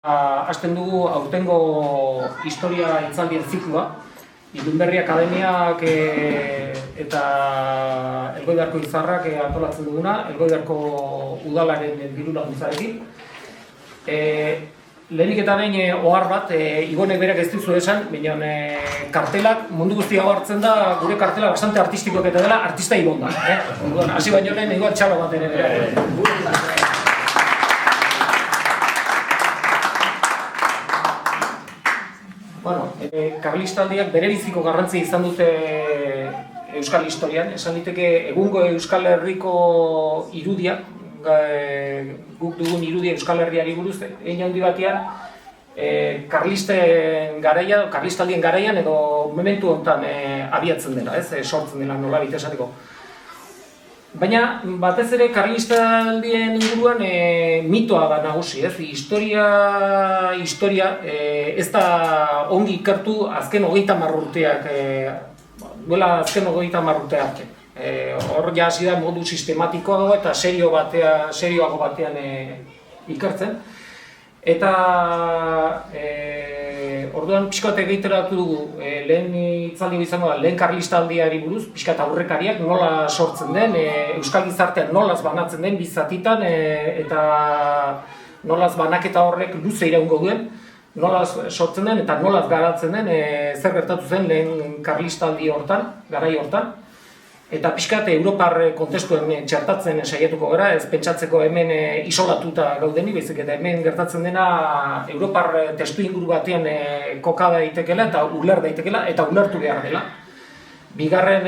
Hasten dugu aurtengo historia hitzaldien ziklua. Ilunberri Akademiak eta Elgoibarko Izarrak antolatzen duguna, Elgoibarko udalaren diru laguntzarekin. Lehenik eta behin ohar bat, Igonek berak ez dizu esan, baina kartelak mundu guztia hartzen da, gure kartela bastante artistikoak eta dela, artista Igon da. Hasi baino lehen, Igon txalo bat ere. Bueno, karlistaldiak berebiziko garrantzia izan dute euskal historian. Esan diteke egungo Euskal Herriko irudia, guk dugun irudia Euskal Herriari buruz, hein handi batean karlistaldien garaian edo momentu honetan abiatzen dela, sortzen dela nolabait esateko. Baina, batez ere, karlistaldien inguruan mitoa da nagusi, Historia ez da ongi ikertu azken 30 urteak, duela azken 30 urte arte. Hor ja hasi da modu sistematikoago eta serioago batean ikertzen. Eta orduan pixka bat egiteratu dugu, lehen hitzaldi izango da, lehen karlistaldiari buruz, pixka eta aurrekariak nola sortzen den, euskal gizartean nolaz banatzen den bizatitan, eta nolaz banaketa horrek luze iraungo duen, nolaz sortzen den eta nolaz garatzen den, zer gertatu zen lehen karlistaldi hortan, garai hortan. Eta pixkat Europar kontestuen txertatzen saiatuko gara, ez pentsatzeko hemen isolatuta gaudeni, baizik eta hemen gertatzen dena Europar testu inguru batean koka daitekela eta uler daitekela eta ulertu behar dela. Bigarren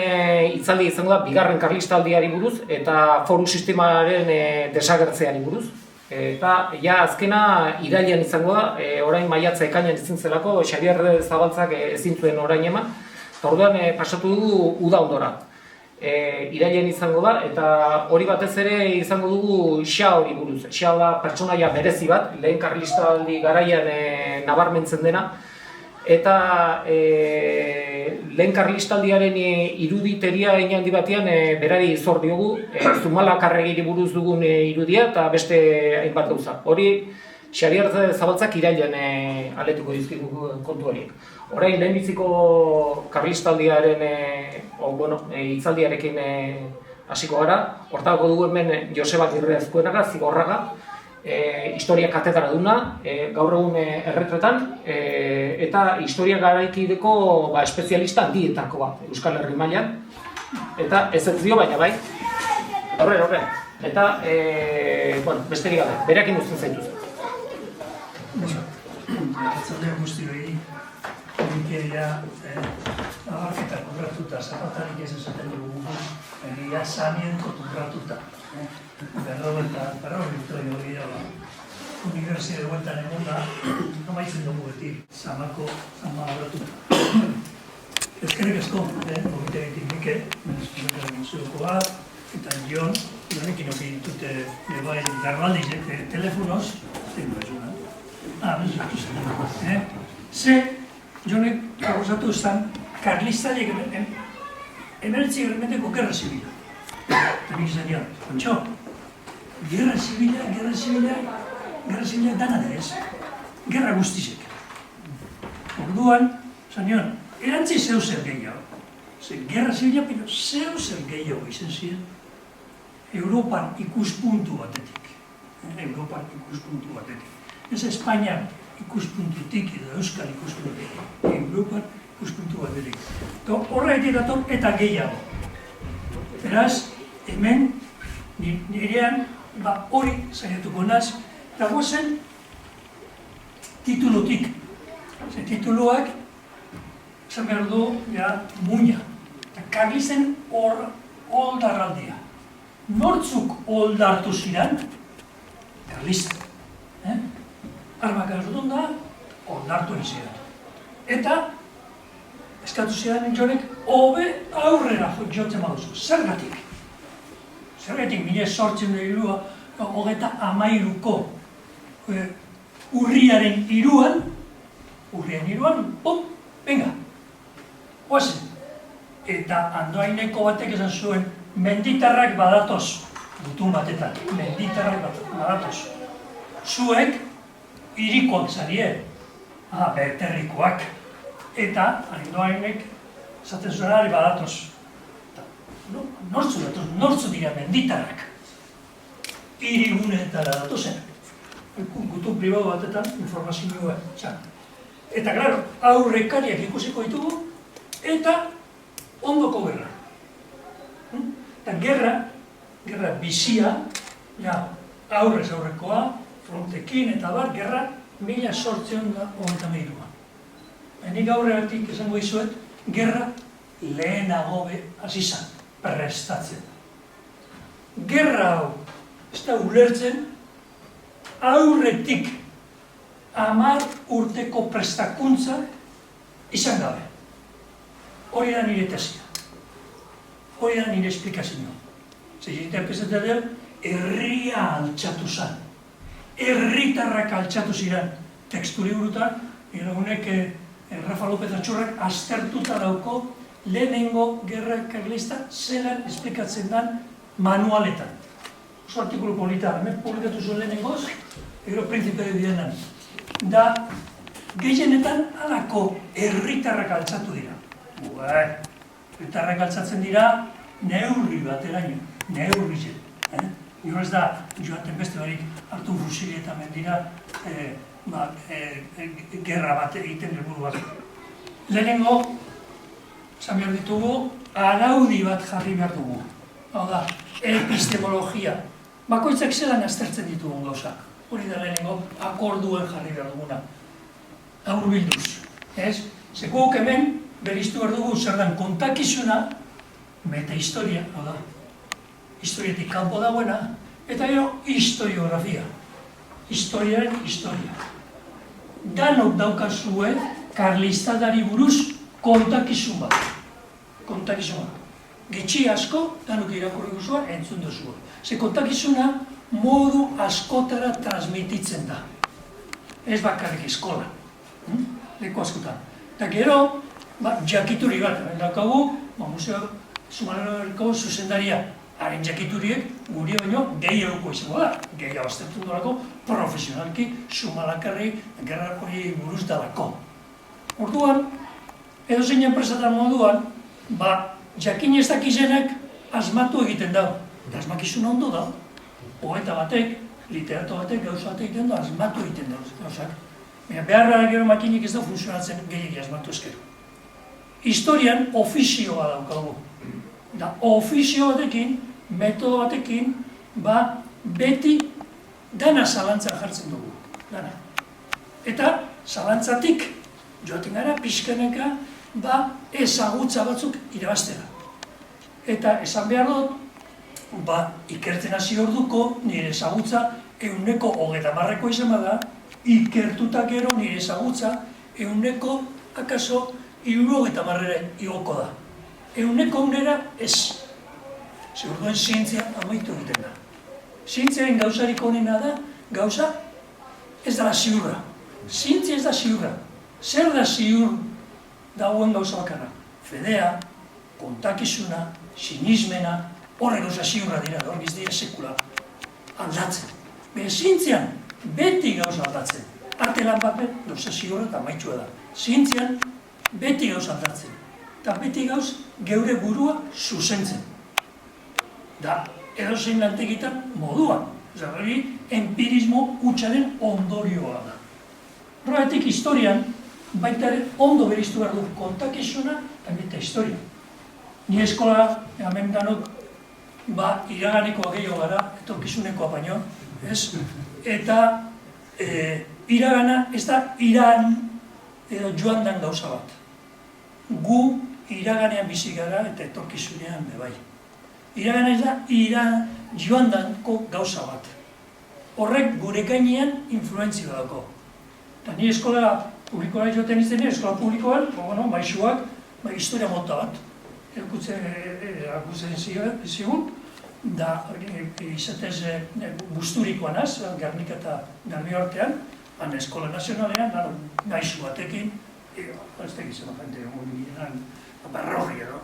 hitzaldia izango da, bigarren karlistaldiari buruz eta foru sistemaren desagertzeari buruz. Eta ja azkena irailean izango da, orain maiatza ekainean ezin zelako, Xabier Zabaltzak ezin zuen orain eman, eta orduan pasatu dugu uda ondora. Irailean izango da, eta hori batez ere izango dugu Xa hori buruz. Xa da pertsonaia berezi bat, lehen karlistaldi garaian nabarmentzen dena, eta lehen karlistaldiaren iruditeria hein handi batean berari zor diogu, Zumalakarregiri buruz dugun irudia eta beste hainbat gauza. Hori Xabier Zabaltzak irailean aletuko dizkigu kontu horiek. Orain lehenbiziko karlistaldiaren hitzaldiarekin hasiko gara. Hortako dugu hemen Joseba Agirre Azkuenaga, Zigorraga, historia katedra duna, gaur egun erretretan, eta historia garaikideko espezialista handietako bat, Euskal Herri mailan. Eta ez dio, baina bai. Horre. Eta, besterik gabe, berekin uzten zaituz. Arratzaldean guztioi, nik abarketa kontratuta, zapatarik ez esaten dugu, egia samiento kontratuta. Berrogeita hori dira, universidade bueltan egon da, amaitzen dugu beti, zama abratuta. Ezkerrik asko, gogiterekin Mike, museoko bat, eta Jon, jonekin oki ditute bai garraldizek telefonoz, zendu ez una. Ze, jonek proposatu eztan, karlistaliek emertzi germeteko gerra zibila. Eta nik izan dian, kontxo, gerra zibila dana da ez, gerra guztizek. Orduan, zan dion, erantzi zeuzer gehiago. Gerra zibila, pero zeuzer gehiago izan ziren, Europan ikuspuntu batetik. Ez Espainian ikuspuntutik edo Euskal ikuspuntutik, Europan ikuspuntu batetik. Horretik dator eta gehiago. Beraz, hemen, nirean, hori saiatuko naz, eta gozen titulutik. Tituluak, esan behar du, muina. Karlisten oldarraldia. Nortzuk oldartu ziren? Karlisten. Armak errutun da, ondartu izan. Eta, eskatu zidan jonek, hobe aurrera jotzen baduzu. Zergatik? Zergatik, mila sortzen irua, hogeta amairuko urriaren iruan, pum, venga, oazen. Eta andoaineko batek esan zuen, menditarrak badatoz, gutun batetan, menditarrak badatoz. Zuek, hirikoak zarie, beterrikoak. Eta, arindoainek, esaten zuen ari badatoz. Nortzu dira menditarrak. Hiriguneetara datozen. Gutu pribatu batetan informazioa. Eta, klaro, aurrekariak ikusiko ditugu, eta ondoko gerra. Eta gerra bizia, aurrez aurrekoa, frontekin eta bar, gerra 1823. Nik aurregatik esango dizuet, gerra lehenago hasi zen, prestatzen. Gerra hau, ez da ulertzen, aurretik 10 urteko prestakuntza izan gabe. Hori da nire tesia. Hori da nire esplikazioa. Zegitea pesetea dira, herria altxatu zen. Herritarrak altxatu ziren tekstu liburutan, honek Rafa López Atxurrak aztertuta dauko lehenengo gerra karlista zelan esplikatzen den manualetan. Oso artikulu polita, hemen publikatu zuen lehenengoz, Ero Príncipe de Vienan. Da, gehienetan halako herritarrak altxatu dira. Herritarrak altxatzen dira neurri bateraino, neurri zen. Gero ez da, joaten beste barik hartu fusilietan mendira, gerra bat egiten helburu bat. Lehenengo, esan behar ditugu, araudi bat jarri behar dugu. Hau da, epistemologia. Bakoitzak zelan aztertzen ditugun gauzak. Hori da lehenengo, akorduen jarri behar duguna. Aurbilduz. Sekuk hemen, beriztu behar dugu zer den kontakizuna, metahistoria, hau da, historietik kanpo dagoena, eta gero historiografia. Historiaren historia. Danok daukazue karlistadari buruz kontakizun bat. Kontakizun bat. Gitxi asko, danok irakurri guzua, entzun duzua. Ze kontakizuna modu askotara transmititzen da. Ez bakarrik eskola. Leku askotan. Eta gero, jakituri bat, daukagu, Museo Zumarrako zuzendaria. Haren jakituriek guri baino gehiago izango da. Gehiago aztertu dolako profesionalki Zumalakarri gerrakori buruz dalako. Orduan, edo zein enpresatan moduan, jakin ez dakizenek asmatu egiten da. Asmakizuna ondo da. Poeta batek, literato batek, gauza batek egiten da, asmatu egiten da. Beharra gero makinik ez da funtzionatzen gehiagi asmatu ezkero. Historian ofizioa daukagu. Da ofizio batekin, metodo batekin, beti dana zalantzan jartzen dugu. Dana. Eta zalantzatik joaten gara pixkaneka ezagutza batzuk irabaztera. Eta esan behar dut, ikertzen hasi orduko nire ezagutza 130% izan bada, ikertuta gero nire ezagutza 70% igoko da. 100% ez. Zerduen zientzia amaitu egiten da. Zientziaren gauzarik onena da, gauza ez da ziurra. Zientzia ez da ziurra. Zer da ziur dagoen gauza bakarra? Fedea, kontakizuna, sinismena, horre gauza ziurra dira, horgiz dira sekula aldatzen. Baina zientzian beti gauza aldatzen. Arte lan bapen gauza ziurra eta amaitzua da. Zientzian beti gauza aldatzen. Eta beti gauz geure burua zuzentzen. Da, edozein lantegitan moduan. Hori, empirismo hutsaren ondorioa da. Horregatik historian, baita ere ondo beriztu behar du kontakizuna eta baita historia. Ni eskola, hemen danok, iraganeko gehiago gara, etorkizunekoa baino, ez? Eta iragana ez da iran edo joan den gauza bat. Gu iraganean bizi gara eta etorkizunean bebai. Iragana ez da joan danko gauza bat. Horrek gure gainean influentzia dauko. Eta ni eskola publikoa joaten izan, eskola publikoan, maixuak, historia mota bat. Erakutzen zigun, da izatez busturikoan az, Gernika eta Garbi artean, eskola nazionalean, maixu batekin, ez da gizena jente, barrorri edo,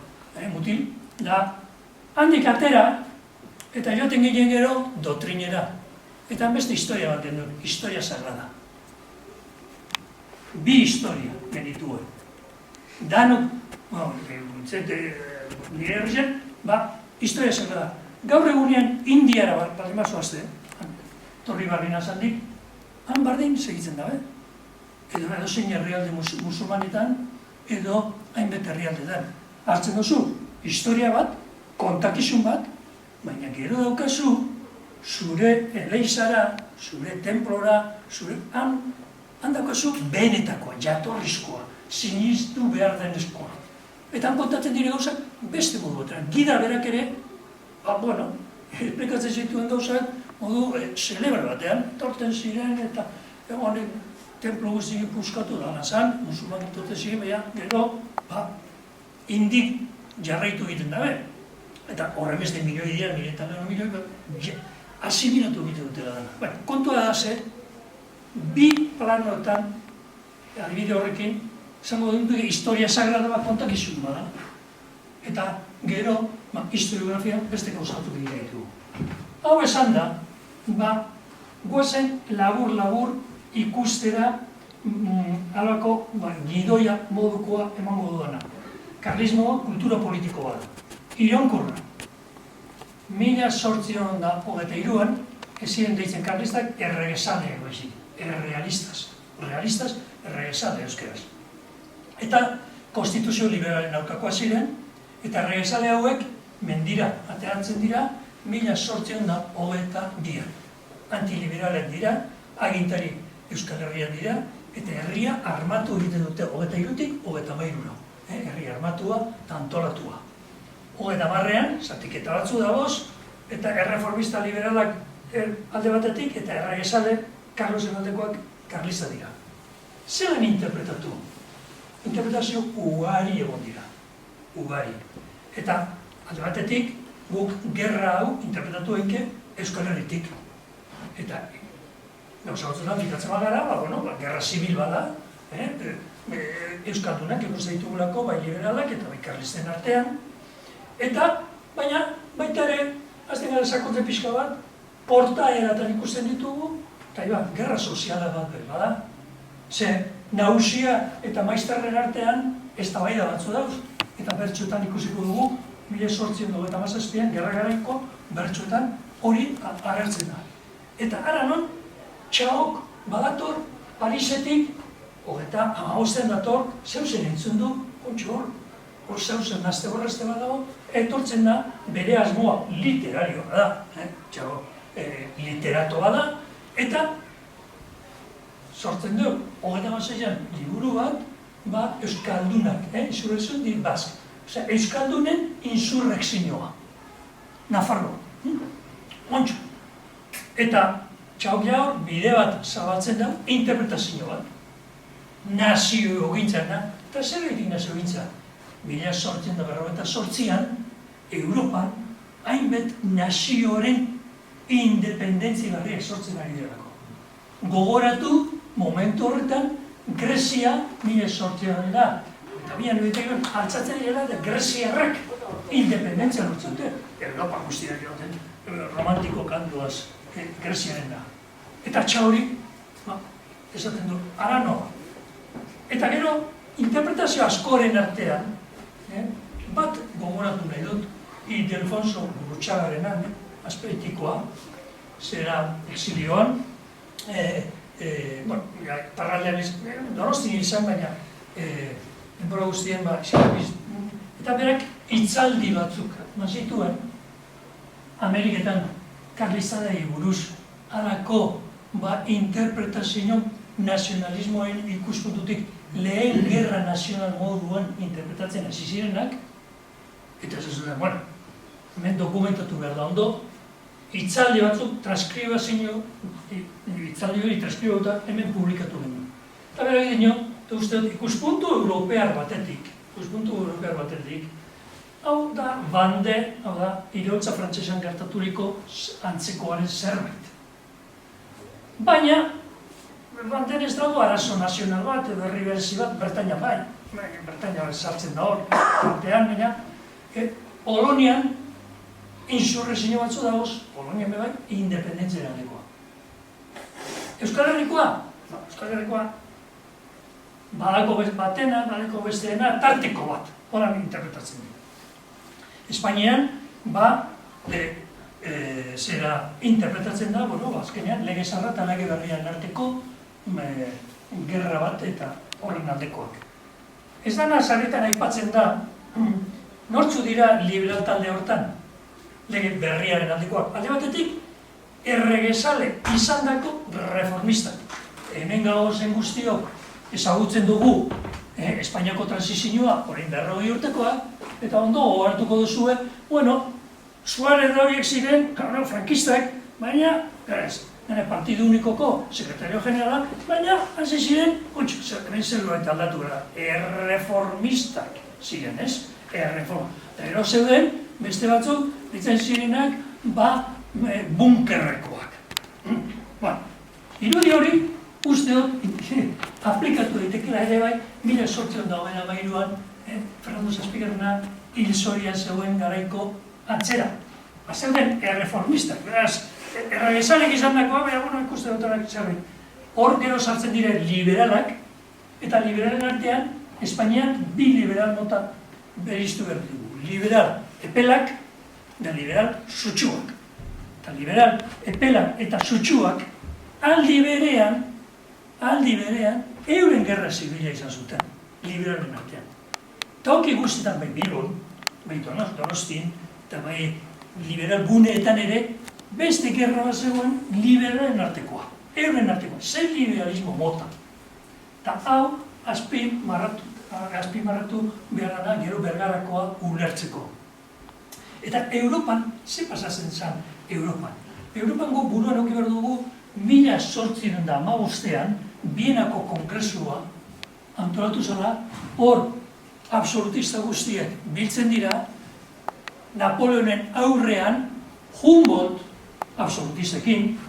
mutil, da handik atera, eta joaten ginen gero, doktrinera. Eta beste historia bat genuen, historia sagrada. bi historia genituen. Danok, nire herrian, historia zer da. Gaur egunean Indiara bat mazoazte, torri barri nazandik, han bardin segitzen da, edo zein herrialde musulmanetan, edo hainbet herrialdetan. Hartzen duzu, historia bat, kontakizun bat, baina gero daukazu, zure eleizara, zure templora, han daukazu benetakoa, jatorrizkoa, sinistu behar denezkoa. Eta han kontatzen dire gauzak beste modu batean. Gida berak ere, esplikatzen zituen gauzak, modu celebra batean, torten ziren eta templo guztik ikuskatu dana zan, musulman torten ziren, gero, indik jarraitu egiten dabe. Eta horren beste milioi dira, milioi, asimilatu egiten dutela dana. Kontua da ze, bi planotan, adibide horrekin, izango dut historia sagrada bat kontakizun bada. Eta gero, historiografia beste gauzatu dira ditugu. Hau esan da, goazen labur ikustera alako gidoia modukoa emango duena. Karlismoa kultura politikoa da. Iraunkorra. 1823an, ez ziren deitzen karlistak erregesaleak baizik, errealistas. Realistas, erregesale euskeraz. Eta konstituzio liberalen aurkakoa ziren, eta erregesale hauek mendira, ateratzen dira, 1822an. Antiliberalen dira, agintari Euskal Herrian dira, eta herria armatu egiten dute 23tik 23ra. Herri armatua eta antolatua. 30ean, zatiketa batzu dagoz, eta erreformista liberalak alde batetik, eta erregesale Carlosen aldekoak karlista dira. Zelan interpretatu? Interpretazio ugari egon dira. Ugari. Eta alde batetik, guk gerra hau interpretatu einke Euskal Herritik. Eta gauza batzutan fikatzen bagara, gerra zibil bada, Euskaldunak ikusten ditugulako, bai liberalak eta bai karlisten artean. Eta, baina, baita ere, azten gara sakontze pixka bat, portaeratan ikusten ditugu, eta gerra soziala bat bada. Ze, nagusia eta maizterren artean, eztabaida batzu dauz, eta bertsuetan ikusiko dugu, 1827an, gerra garaiko bertsuetan hori agertzen da. Eta ara non, txaok badator Parisetik, eta 15 dator, zeusen entzun du, hor zeusen nazte borrezte badago, etortzen da bere asmoa literarioa da, txaok literatoa da, eta sortzen du, 26an liburu bat, Euskaldunak, insurrekzioa di Bask. Euskaldunen insurrekzioa, Nafarro, ontsa. Eta txauk jaur bide bat zabaltzen da, interpretazio bat. Nazio gintzana, eta zer egin nazio gintza? 1848an, Europan, hainbet nazioaren independentzia garriak sortzen ari dirako. Gogoratu, momentu horretan, Grezia 1800 da. Eta bian egitek altzatzen dira da Greziarrak independentzia lortzen dute. Europa guztiak joten, romantiko kanduaz Greziaren da. Eta txauri, esaten du, ara noa. Eta gero, interpretazio askoren artean, bat gogoratu nahi dut, Ildefonso Gurutxagarenan, azpeitikoa, zera exilioan, parraldean Donostin izan, baina denbora guztien, eta berak hitzaldi batzuk, zituen, Ameriketan, karlistadei buruz, halako interpretazio nazionalismoen ikuspuntutik lehen gerra nazional moduan interpretatzen hasi zirenak, eta ez zuten, hemen dokumentatu behar da ondo, hitzaldi batzuk transkribazio, hitzaldi hori transkribatuta hemen publikatu genuen. Eta bera egin uste ikuspuntu europear batetik, hau da bande, hau da, iraultza frantsesan gertaturiko antzekoaren zerbait. Baina, banden ez dago arazo nazional bat, edo herri berezi bat, Bretaña bai. Bretaña sartzen da hor, artean, baina, Polonian, insurrekzio batzu dagoz, Polonian bai, independentzia eranekoa. Euskal Herrikoa? Euskal Herrikoa, badako batena, badako besteena, tarteko bat, horan interpretatzen dira. Espainian, zera interpretatzen da, azkenean, lege zarra eta lege berrian arteko gerra bat eta horren aldekoak. Ez dana sarritan aipatzen da, nortzu dira liberal talde hortan, lege berriaren aldekoak. Alde batetik, erregesale izan dako reformistak. Hemen gauzen guztiok ezagutzen dugu Espainiako transizioa, orain 40 urtekoa, eta ondo ohartuko duzue, Suarez horiek ziren, frankistak, baina, partidu unikoko sekretario generala, baina, hasi ziren, hemen zelua eta aldatu gara, erreformistak ziren, ez? Eta zeuden, beste batzuk, ditzen zirenak, bunkerrekoak. Irudi hori, uste dut, aplikatu daitekela ere bai, 1823an, Fernando Zazpigarrena hil zorian zegoen garaiko atzera. Zeuden erreformistak, beraz, erregesalek izan dakoa, baina ikuste dutenak zerri. Hor gero sartzen dire liberalak, eta liberalen artean, Espainian bi liberal mota beriztu behar dugu. Liberal epelak, eta liberal sutsuak. Eta liberal epelak eta sutsuak, aldi berean, euren gerra zibila izan zuten, liberalen artean. Eta hoki guztietan bai Bilbon, bai Donostin, eta bai liberal guneetan ere, beste gerra bat zegoen liberalen artekoa, euren artekoa, zer liberalismo mota. Eta hau, azpimarratu behar da gero bergarakoa ulertzeko. Eta Europan, ze pasatzen zen Europan? Europango buruan auki behar dugu, 1815an, Bienako kongresua antolatu zela, hor absolutista guztiek biltzen dira, Napoleonen aurrean, Humboldt, absolutistekin,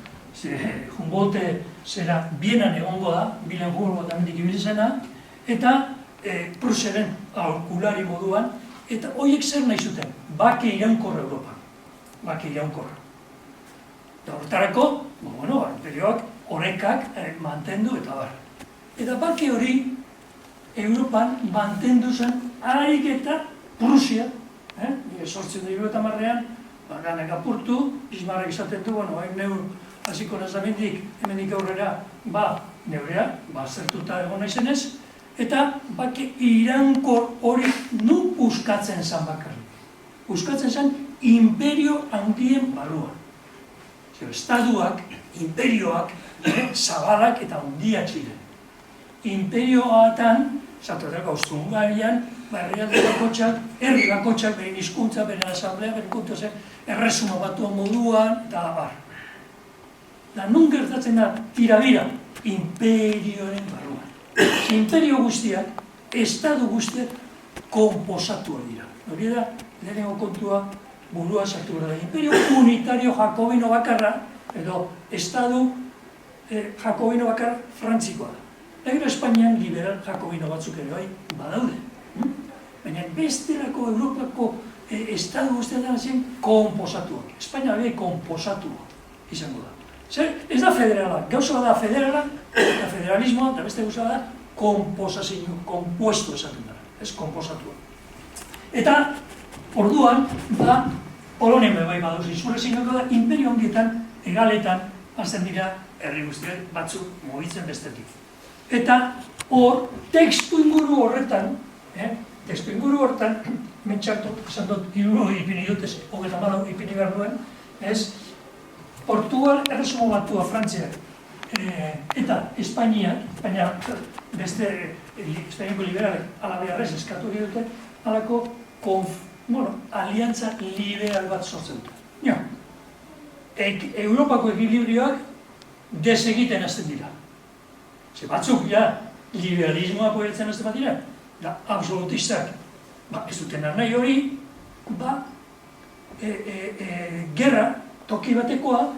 Humboldt zera Bienan egongo da, Bilen Humboldt amendik ibiltzena, eta Prusiaren aurkulari moduan, eta horiek zer nahi zuten, bake iraunkorra Europan, bake iraunkorra. Eta horretarako, imperioak, horrekak mantendu eta bar. Eta bake hori, Europan mantendu zen harik eta Prusia, 1830an, ganek apurtu, Bismarck izaten du, hain neur hasiko nazamendik, hemendik aurrera, neurea, zertuta egon naizenez, eta bake iraunkor hori nu uskatzen zen bakarrik. Uskatzen zen imperio handien barruan. Estaduak, imperioak, zabalak eta handiak ziren. Imperioatan, Zatotek Austro-Hungarian, herri bakotxak, behin hizkuntza, behin asamblea, behin kontuzen, erresuma batuan moduan, eta bar. Da, nun gertatzen da, tira-bira, imperioaren barruan. Imperio guztiak, estadu guztiak, komposatuak dira. Hori da, lehenengo kontua, burua sartu gara da. Imperio unitario jakobino bakarra, edo estadu jakobino bakar frantzikoa da. Egero Espainian liberal jakobino batzuk ere bai badaude. Baina bestelako Europako estadu guztietan zen komposatuak. Espainia bai komposatua izango da. Ez da federala, gauza da federala, eta federalismoa, eta beste gauza da komposazio, kompuesto esaten dara, ez komposatua. Eta orduan, Polonen bai baduz insurrezioako da, imperio hondietan, egaletan, azten dira herri guztiak batzuk mugitzen bestetik. Eta hor, testu inguru horretan, mentxartot, esan dut, ipini dutez, 34 ipini behar duen, Portugal erresuma batua Frantziak, eta Espainiak, baina beste Espainiako liberalek alabearrez eskatu dute, alako aliantza liberal bat sortzen dute. Europako ekilibrioak desegiten hasten dira. Ze batzuk, liberalismoa poetzen hasten bat dira, da absolutistak, ez duten nahi hori, gerra, toki batekoa,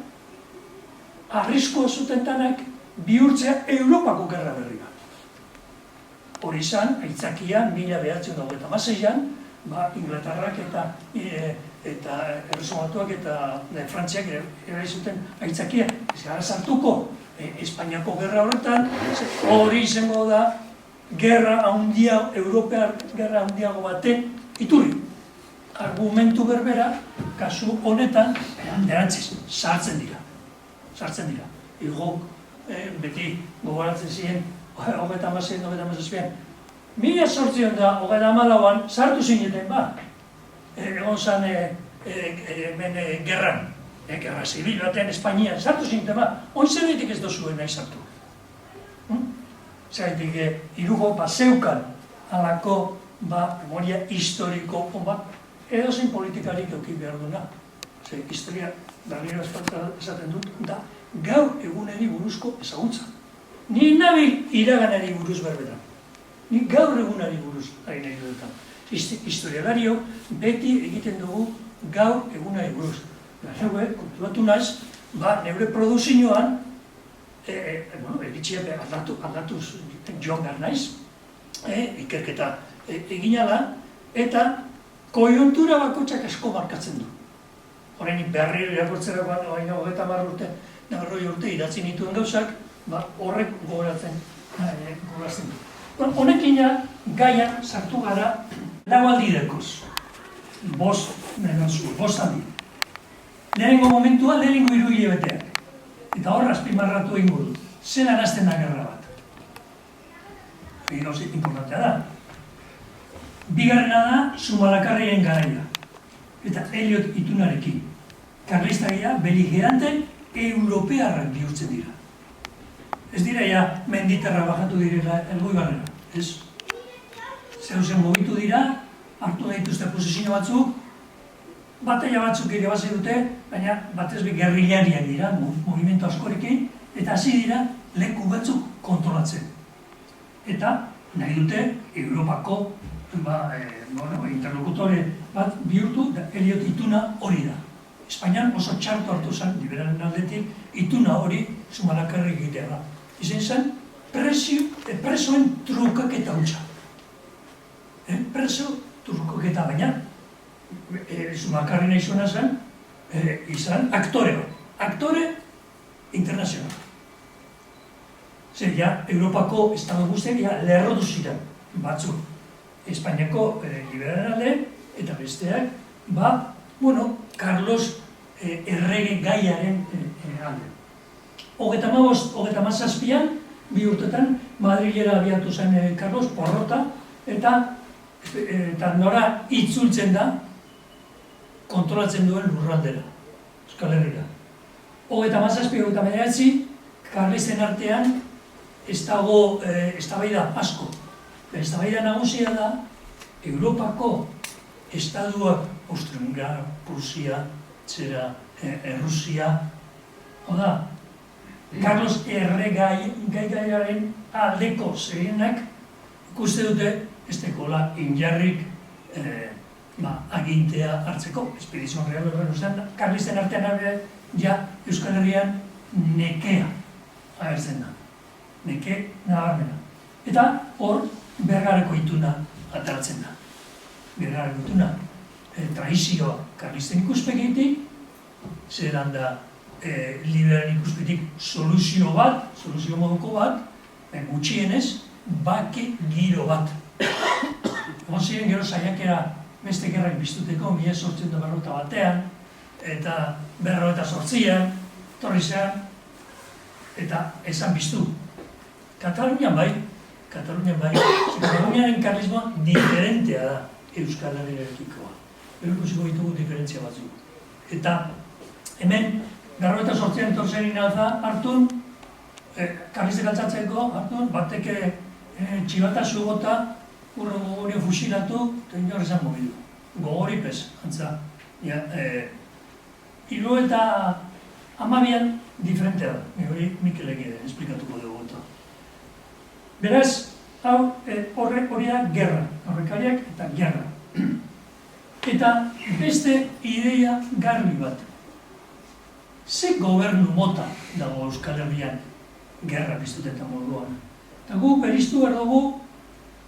arriskoa zutentanak bihurtzea Europako gerra berri bat. Hori izan, aitzakia, 1926an, Inglaterrak eta Erresumatuak eta Frantziak ere zuten aitzakia. Ez gara sartuko Espainiako gerra horretan, hori izango da Europear gerra handiago baten iturri. Argumentu berbera, kasu honetan, derantziz, sartzen dira. Igok, beti gogoratzen ziren, 36-37, 1834an sartu zineten ba, egon zan gerran, gerra zibil batean Espainian, sartu zineten ba, hon zerretik ez dozuen nahi sartu. Zerretik, Iruko zeukan alako memoria historiko bat, edo zein politikarik euki behar duna. Historia, berriro esaten dut, da gaur egunari buruzko ezagutza. Ni nabil iraganari buruz berbetan. Ni gaur egunari buruz ari nahi duetan. Historialario beti egiten dugu gaur egunari buruz. Konturatu naiz, neure produzioan, eritxea aldatuz joan behar naiz, ikerketa eginala, eta koiuntura bakotxak asko markatzen du. Horrenik berriro irakurtzera baina 30 urte, 40 urte idatzi nituen gauzak, horrek gogoratzen du. Honekin gaian sartu gara lau aldi dekoz. Bost aldi. Lehenengo momentua, lehenengo 3 hilabeteak. Eta horra azpimarratu egingo dut. Zer arazten da gerra bat. Gauza importantea da. Bigarrena da, Zumalakarregien garaia. Eta Eliot itunarekin. Karlistagia beligeranten europearrak bihurtzen dira. Ez dira ja menditerra bajatu direla Elgoibarrera, ez? Zeuzen mobitu dira, hartu dituzte posizio batzuk, bataila batzuk irabazi dute, baina batez bi gerrilariak dira, movimentu askorekin, eta hasi dira leku batzuk kontrolatzen. Eta nahi dute Europako interlokutore bat bihurtu, Eliot ituna hori da. Espainian oso txartu hartu zen, liberalen aldetik, ituna hori Zumalakarreg egitea da. Izen zen, presoen trukaketa hutsa. Preso trukaketa, baina Zumalakarreg nahi zuena zen, izan aktore bat. Aktore internazional. Zer, Europako estado guztiak lerrotu ziren batzuk. Espainiako liberalen alde, eta besteak, Carlos errege gaiaren alde. 37an, 2 urtetan, Madrilera abiatu zen Carlos, porrota, eta nora itzultzen da, kontrolatzen duen lurraldera, Euskal Herrira. 37-39, Carlisten artean, ez dago eztabaida asko. Eztabaida nagusia da, Europako estaduak, Austria-Hungaria, Prusia, Errusia, Carlos erregaiaren aldeko zerenak ikuste dute ez dekola injarrik agintea hartzeko, espedizioan real horren Carlisten artean Euskal Herrian nekea agertzen da. Neke nabarmena. Eta hor Bergareko ituna ataratzen da. Bergareko ituna traizioa Carlisten ikuspegitik, zelan da liberalen ikuspegitik soluzio moduko bat, gutxienez, bake giro bat. Egon ziren gero saiakera beste gerrak biztuteko, 1841 eta 1848an, torri zean, eta esan biztu. Katalunian bai, Kataluniaren karlismoa diferentea da Euskal Herriarekikoa. Ikusiko ditugu diferentzia batzuk. Eta hemen, 48an torzerin alza hartun, karlistek altzatzeko hartun, bateke txibata zugota, urro gogorio fusilatu, eta inor esan mobidu. Gogori pez, antza. Hiru eta 12an diferentea da. Hori Mikel Egide esplikatuko dugu. Beraz, hori da gerra, aurrekariak eta gerra. Eta beste ideia garbi bat. Ze gobernu mota dago Euskal Herrian gerra piztutetan moduan. Eta gu beriztu behar dugu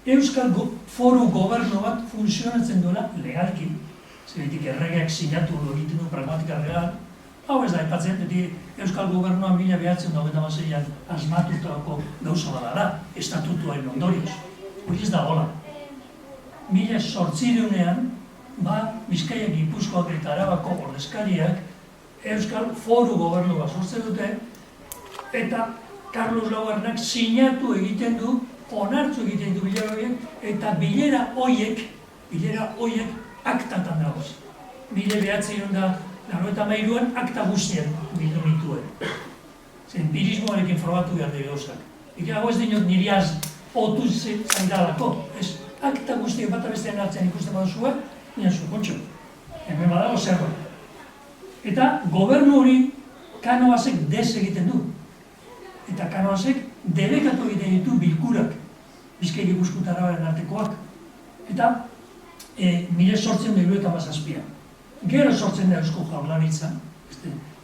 Euskal Foru gobernu bat funtzionatzen duela legalki. Zeretik erregeak sinatu egiten du pragmatika legal. Hau ez da, aipatzen, Euskal Gobernuan 1926an asmatutako gauza badala, estatutuaren ondorioz. hori ez da gola. 1800ean, Bizkaia, Gipuzkoak eta Arabako ordezkariak Euskal Foru Gobernua sortzen dute, eta Carlos Laugarrenak sinatu egiten du, onartu egiten du bilera horiek, eta bilera horiek aktatan dagoz. 1993an akta guztien bildu nituen. Empirismoarekin frogatu behar dira gauzak. Ikago ez dinot niri otu zaindalako. Akta guztiak bat abestean hartzen ikusten baduzue, nire zukontxo. Hemen badago zerbait. Eta gobernu hori Kanoasek des egiten du. Eta Kanoasek debekatu egiten ditu bilkurak, Bizkaia Gipuzkoa eta Arabaren artekoak. Eta 1877an. Gero sortzen da Eusko Jaurlaritza,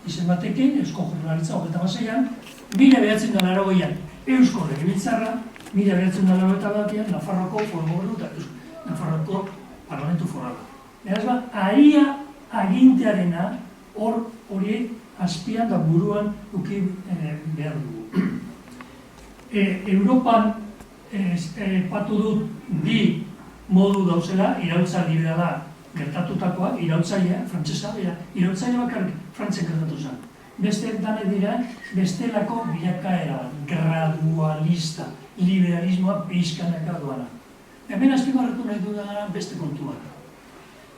izen batekin, Eusko Jaurlaritza 26an, 1980an Eusko Legebiltzarra, 1981an Nafarroako Foru Gobernua eta Nafarroako Parlamentu Forala. Beraz aria agintearena hori azpian da buruan duki behar dugu. Europan patu dut bi modu dauzela, iraultza liberala gertatutakoa, iraultzailea, frantsesa, iraultzaile bakarrik Frantzian gertatu zen. Beste danek dira, bestelako bilakaera, gradualista, liberalismoa pixkanaka doana. Hemen azpimarratu nahi dudana beste kontua.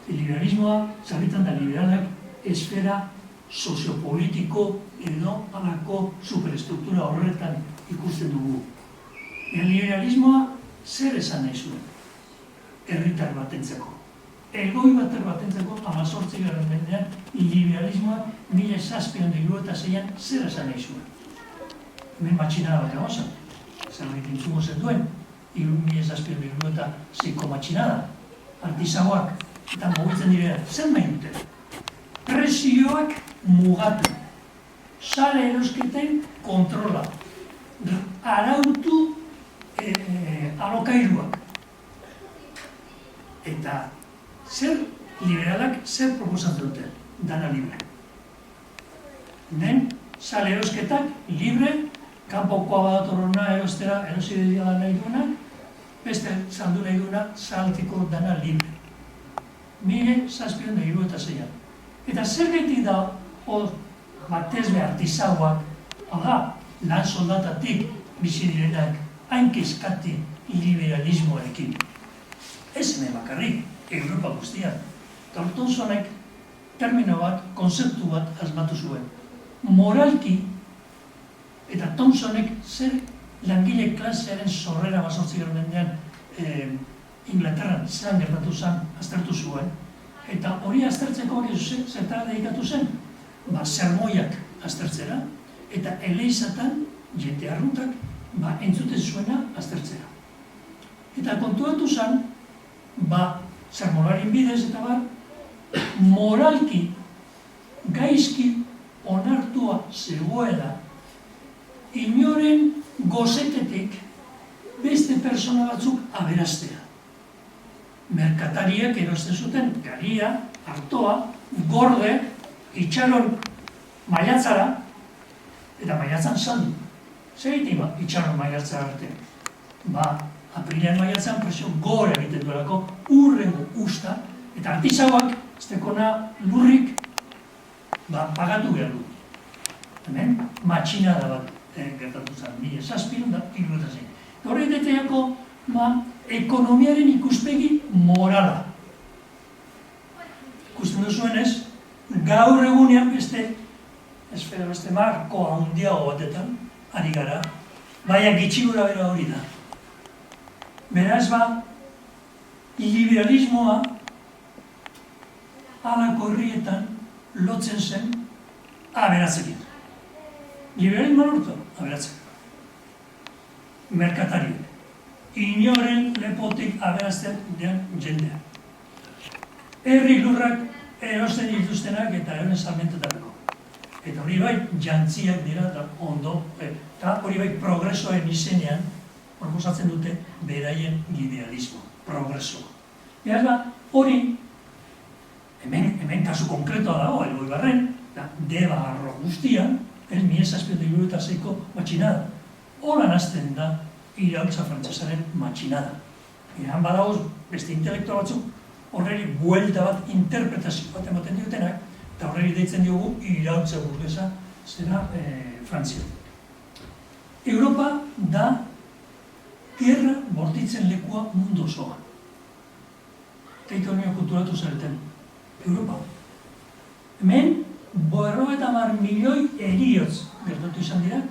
Liberalismoa, sarritan da liberalak, esfera soziopolitiko edo alako superestruktura horretan ikusten dugu. Liberalismoa zer esan nahi zuen? Herritar batentzako. Elgoi batentzako 18. mendean liberalismoa 1776an zer esan nahi zuen. Hemen matxinada bat egozan. Zerbait intzugo zen duen, 1776ko matxinada. Artisagoak eta mugitzen direla, zer nahi dute? Presioak mugatu. Sare erosketen kontrola. Arautu alokairuak. Eta zer liberalak zer proposatzen dute? Dana libre. Hemen, sale erosketak libre, kanpokoa badatorrona erostera erosi dira nahi duena, beste saldu nahi duena saltiko dana libre. 1776an. Eta zer gaitik da batezbe artisagoak, lan soldatatik bizi direnak, hain kezkati liberalismoarekin. Ez hemen bakarrik, Europa guztian. Thomsonek termino bat, konzeptu bat asmatu zuen. Moralki, eta Thomsonek zer langile klasearen sorrera 18. mendean Inglaterran zelan gertatu zen, aztertu zuen. Eta hori aztertzeko zertara dedikatu zen? Sermoiak aztertzera, eta eleizatan jende arruntak entzuten zuena aztertzera. Eta kontuatu zen, sermolarin bidez eta moralki, gaizki onartua zegoela, inoren gozetetik beste persona batzuk aberastea. Merkatariak erosten zuten garia, artoa, gorde, itxaron maiatzara, eta maiatzan saldu. Zegeitik itxaron maiatzara arte? Aprilian maiatzan presio gora egiten duelako, urrengo usta, eta artisagoak, ez dekona lurrik, pagatu behar du. Hemen, matxinada bat gertatu zen, 1776. Horrek deteiako, ekonomiaren ikuspegi morala. Ikusten duzuenez, gaur egunean beste marko handiago batetan, ari gara, baina gitxigura bera hori da. Beraz liberalismoa halako herrietan lotzen zen aberatzekin. Liberalismoa lortu, aberatzekin. Merkatariak. Inoren lepotik aberazten den jendea. Herri lurrak erosten dituztenak eta euren salmentetako. Eta hori bai, jantziak dira eta ondo, eta hori bai progresoen izenean proposatzen dute beraien liberalismo, progresoa. Beraz hori, hemen kasu konkretoa dago, Elgoibarren, deba arro guztian, 1776ko matxinada. Holan hasten da iraultza frantsesaren matxinada. Han badagoz, beste intelektual batzuk, horreri buelta bat, interpretazio bat ematen diotenak, eta horreri deitzen diogu iraultza burgesa, zera Frantzia. Europa da gerra bortitzen lekua mundu osoan. Eta honio kulturatu zareten. Europa. Hemen, 50 milioi heriotz gertatu izan dira,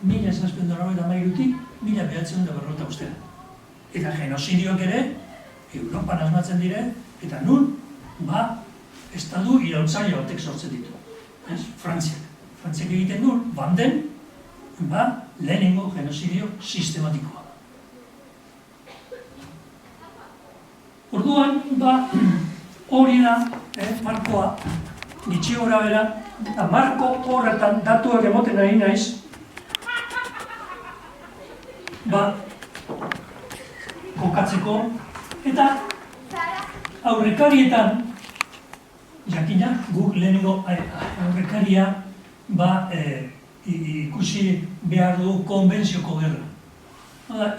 1793-tik 1940 Eta genozidioak ere, Europan asmatzen dire, eta nun, estadu iraultzaile batek sortzen ditu. Frantziak. Frantziak egiten du, banden, lehenengo genozidio sistematikoa. Orduan, hori da, markoa, gitxi gora bera, eta marko horretan datuak emoten ari naiz, kokatzeko, eta aurrekarietan, jakina, guk lehenengo aurrekaria, ikusi behar du konbentzioko gerra.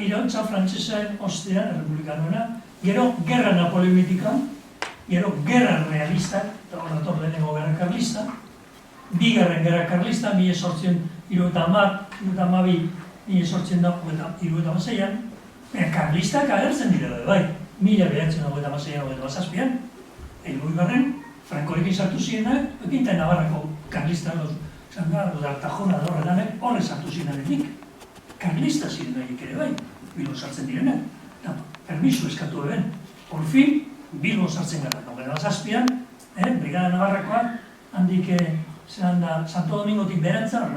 Iraultza frantsesaren ostean, republikanoena, gero gerra napoleonitika, gero gerra realistak, eta horretor lehenengo gerra karlista, bigarren gerra karlista, 1832, 1836, karlistak agertzen dira, bai, 1926-27, Elgoibarren, Frankorekin sartu zirenak, ekinta Navarrako karlista, Artajona horretanek, horre sartu zirenarenik. Karlista zirenarik ere bai, Bilbo sartzen direnak. Permiso eskatu eben. Orfin, Bilbo sartzen gara. 27-an, Brigada Navarrakoa, handik Santo Domingotik berantza,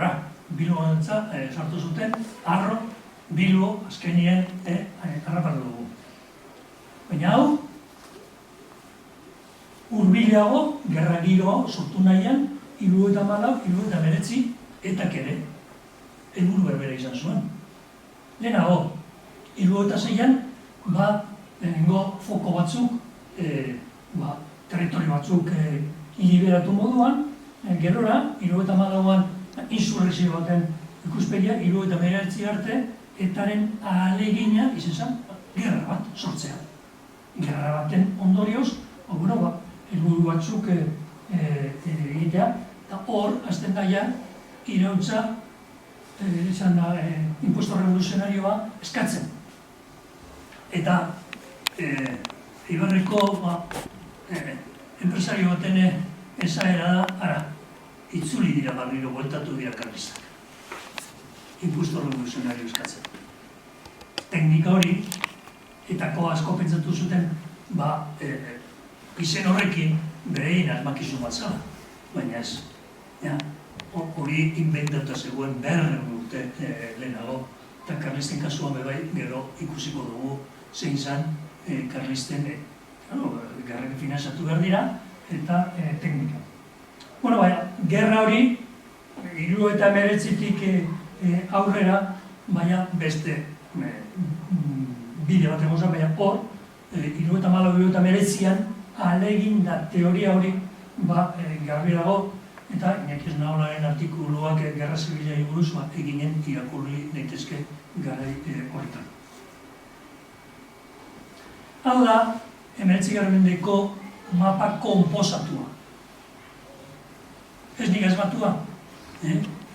Bilbo sartu zuten, Arro, Bilbo, azkenien, harrapatu dugu. Baina hau, hurbilago, gerra giroa sortu nahian, 1994, etak ere, helburu berbera izan zuen. Lehenago, 1996an, lehenengo foko batzuk, territorio batzuk liberatu moduan, gerora, 1994an, insurrezio baten ikuspegia, 1999 arte, etaren ahalegina izan zen, gerra bat sortzea. Gerra baten ondorioz, helburu batzuk egitea, eta hor, azten daia, iraultza, impuesto revoluzionarioa eskatzen. Eta, Ibarreko enpresario baten esaera da, ara, itzuli dira barriro, bueltatu dira karlistak. Impuesto revoluzionario eskatzen. Teknika hori, etako asko pentsatu zuten, izen horrekin berein asmakizun bat zala, baina ez. Hori inventatu zegoen urte lehenago, eta karlisten kasuan bebai gero ikusiko dugu zein zan karlisten garrek finanzatu behar dira eta teknika. Gerra hori, 1939tik aurrera, baina beste bide bat egozan, baina hor, 1939an alegin da teoria hori garbi dago, eta Iñaki Esnaolaren artikuluak gerra zibilari buruz eginen irakurri daitezke garai horretan. Hau da, 19. mendeko mapa konposatua. Ez nik asmatua.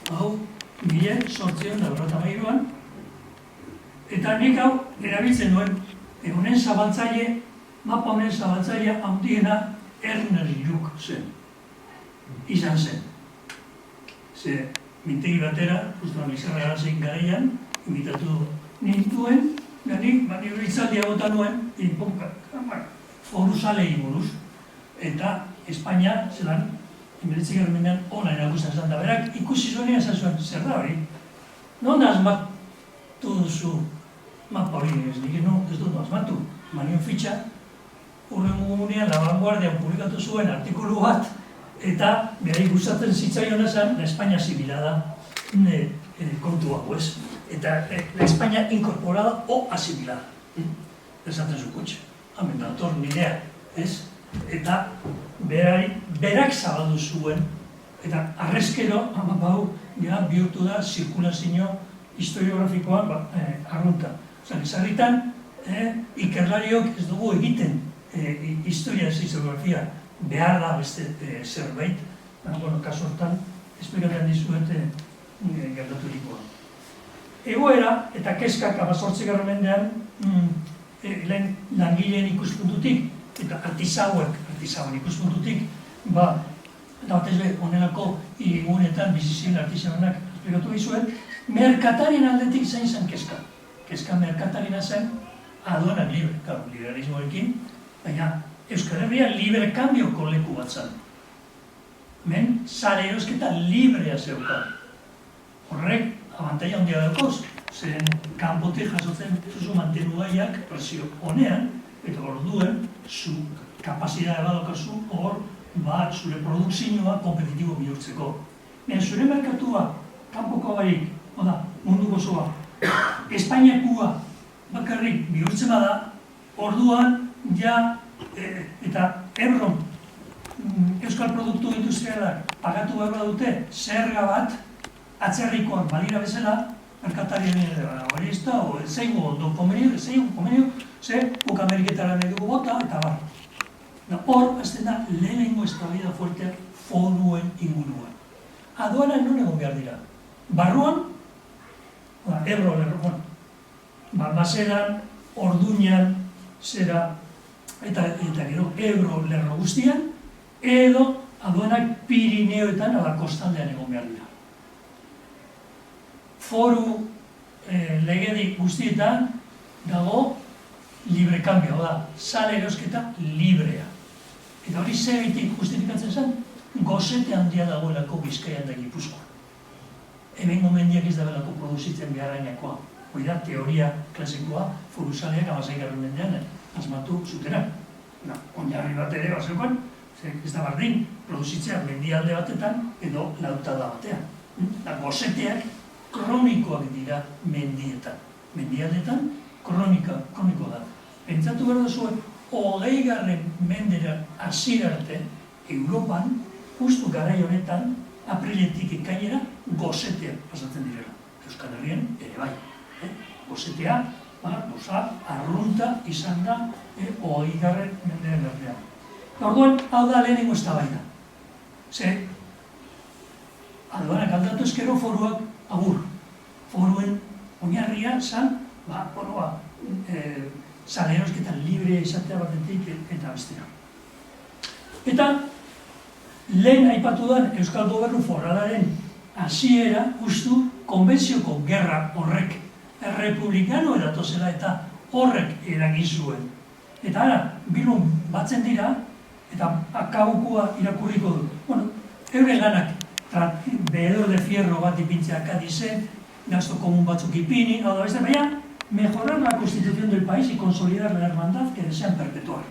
Hau, 1893an, eta nik hau erabiltzen duen, honen zabaltzaile, mapa honen zabaltzailea handiena Ernest Lluch zen. Izan zen. Ze, mintegi batera, justuan Lizarra Garazein garaian, imitatu nintuen, ganik, hitzaldia gota nuen, foruzalei buruz, eta Espainia, zelan, 19. mendean ona erakusten zen, da berak ikusi zuenean esan zuen, zer da hori? Non asmatu duzu mapa hori, ez dut asmatu, manion fitxa, hurrengo gunean, La Vanguardian publikatu zuen artikulu bat, eta behar gustatzen zitzaion esan, la Espainia zibilada kontu hau ez. Eta la Espainia incorporada o asimilada. Esaten zukutxe, hamen dator nidea, ez? Eta berak zabaldu zuen, eta arrezkero, bihurtu da zirkulazio historiografikoan arrunta. Ezarritan, ikerlariok ez dugu egiten historia ez geografia behar da beste zerbait, kasu hortan, esplikatzen dizuet gertaturikoa. Egoera eta kezkak 18. mendean lehen langileen ikuspuntutik eta artisauen ikuspuntutik, eta batez be, honelako irigunetan bizizilen artisaunak esplikatu dizuet, merkatarien aldetik zein zen kezka. Kezka merkatarina zen aduanak libre, liberalismoekin, baina Euskal Herria libre kambioko leku bat zen. Hemen, sare erosketa librea zeukan. Horrek, abantaila handia daukoz, zen kanpotik jasotzen zuzu mantenugaiak presio honean, eta orduen, zu kapazitatea badokazu, hor, zure produkzioa kompetitibo bihurtzeko. Zure merkatua, kanpoko barik, mundu gozoa, Espainiakua bakarrik bihurtzen bada, orduan, eta Ebron, Euskal Produktu Industrialak pagatu behar dute zerga bat, atzerrikoak balira bezala, merkatarien hori ez da, zeigo ondo komenio, ze guk Ameriketara nahi dugu bota, eta bar. Hor, azten da, lehenengo eztabaida fuerteak foruen inguruan. Aduanak non egon behar dira. Barruan, Ebro, Balmaseran, Orduñan, zera, eta gero Ebro lerro guztian, edo aduanak Pirineoetan ala kostaldean egon behar dira. Foru legedik guztietan dago libre kambio, sale erosketa librea. Eta hori zegeitik justifikatzen zen, gozete handia dagoelako Bizkaian da Gipuzkoan. Hemen gomendiak ez dabelako produzitzen beharainakoa. Hori da, teoria klasikoa, foruzaleak 16. mendean asmatu zutenak. Oinarri bat ere bazeukan, ez da bardin, produzitzea mendialde batetan edo lautada batean. Gozeteak kronikoak dira mendietan. Mendialdetan kroniko da. Pentsatu behar duzuen, 20. mendera hasiera arte, Europan, justu garai honetan, apriletik ekainera, gozeteak pasatzen direla. Euskal Herrian ere bai. Gozetea, arrunta izan da 20. menderen erdean. Orduan, hau da lehenengo eztabaida. Ze, aduanak aldatu ezkero foruak agur. Foruen oinarria zan, salerosketan libre izatea batetik eta bestera. Eta, lehen aipatu den Euskal Gobernu Foralaren hasiera justu konbentzioko gerra horrek errepublikano edatozela eta horrek eragin zuen. Eta ara, Bilbon batzen dira, eta akabukua irakurriko du. Euren lanak, behedor de fierro bat ipintzea Kadizen, gasto komun batzuk ipini, baina, mejorar la Constitución del país y consolidar la hermandad que desean perpetuar.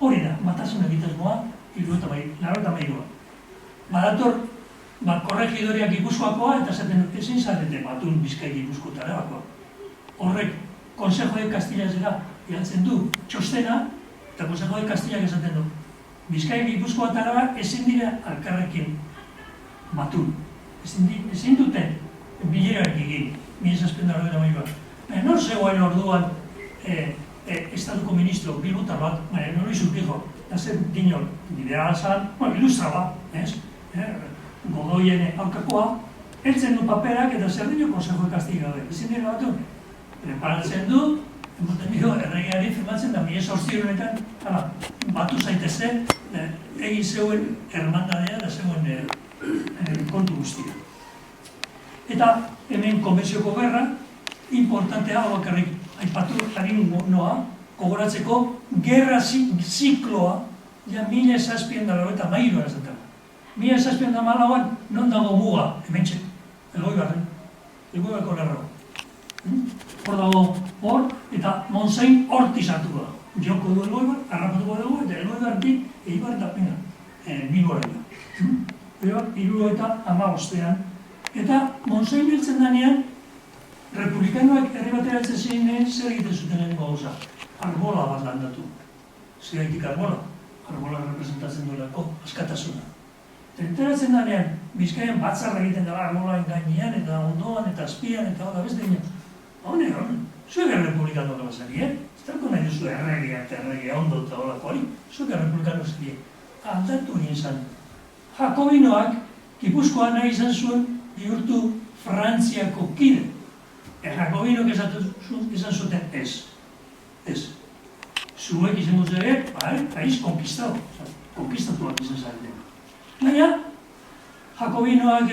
Hori da, batasun egitasmoa, 1993. Badator, korregidoreak Gipuzkoakoa eta zaten ezin zarete batun Bizkai Gipuzkoetara bakoa. Horrek, Consejo de Castilla-Zera ialtzen du txostena, eta Consejo de Castilla esaten du. Bizkai Gipuzkoetara ezin dira alkarrekin batun. Ezin dute bilerarik egin, 1792. Nor zegoen orduan estatuko ministro Bilbotar bat, nori zurkijo, eta zer dinol, liberala zan, ilustra bat, Godoien aurkakoa, heltzen du paperak eta zer dino Consejo de Castilla gabe. Ezin dira batu, preparatzen du, emoten dio, erregeari firmatzen da, 1800etan, batu zaitezen, egin zeuen hermandadea da zeuen kontu guztia. Eta hemen konbentzioko gerra, importantea bakarrik aipatu harin noa, gogoratzeko gerra zikloa, ja 1793 esaten. 1794an non dago muga, hementxe, Elgoibarren, Elgoibarko lerro. Hor dago, hor, eta Monsein horti sartu da. Joko du Elgoibar, harrapatuko dugu, eta Elgoibartik Eibar eta Bilbora. Eta 15. Eta Monsein biltzen danean, republikanoak herri batera heltzen ziren zer egiten zuten lehenengo gauza. Arbola bat landatu. Zeraitik arbola? Arbola representatzen duelako askatasuna. Enteratzen danean, Bizkaian batzarra egiten dela arbolaren gainean, eta ondoan, eta azpian, eta beste ginen. Hone, zuek errepublikano gala zari, ez dago nahi duzu erregea eta erregea ondo eta horako hori, zuek errepublikano zari. Aldatu nien zan. Jakobinoak Gipuzkoa nahi izan zuen bihurtu Frantziako kide. Jakobinok esan zuten ez. Ez. Zuek izango zere, país konkistado. Konkistatuak izan zaren. Baina, Jakobinoak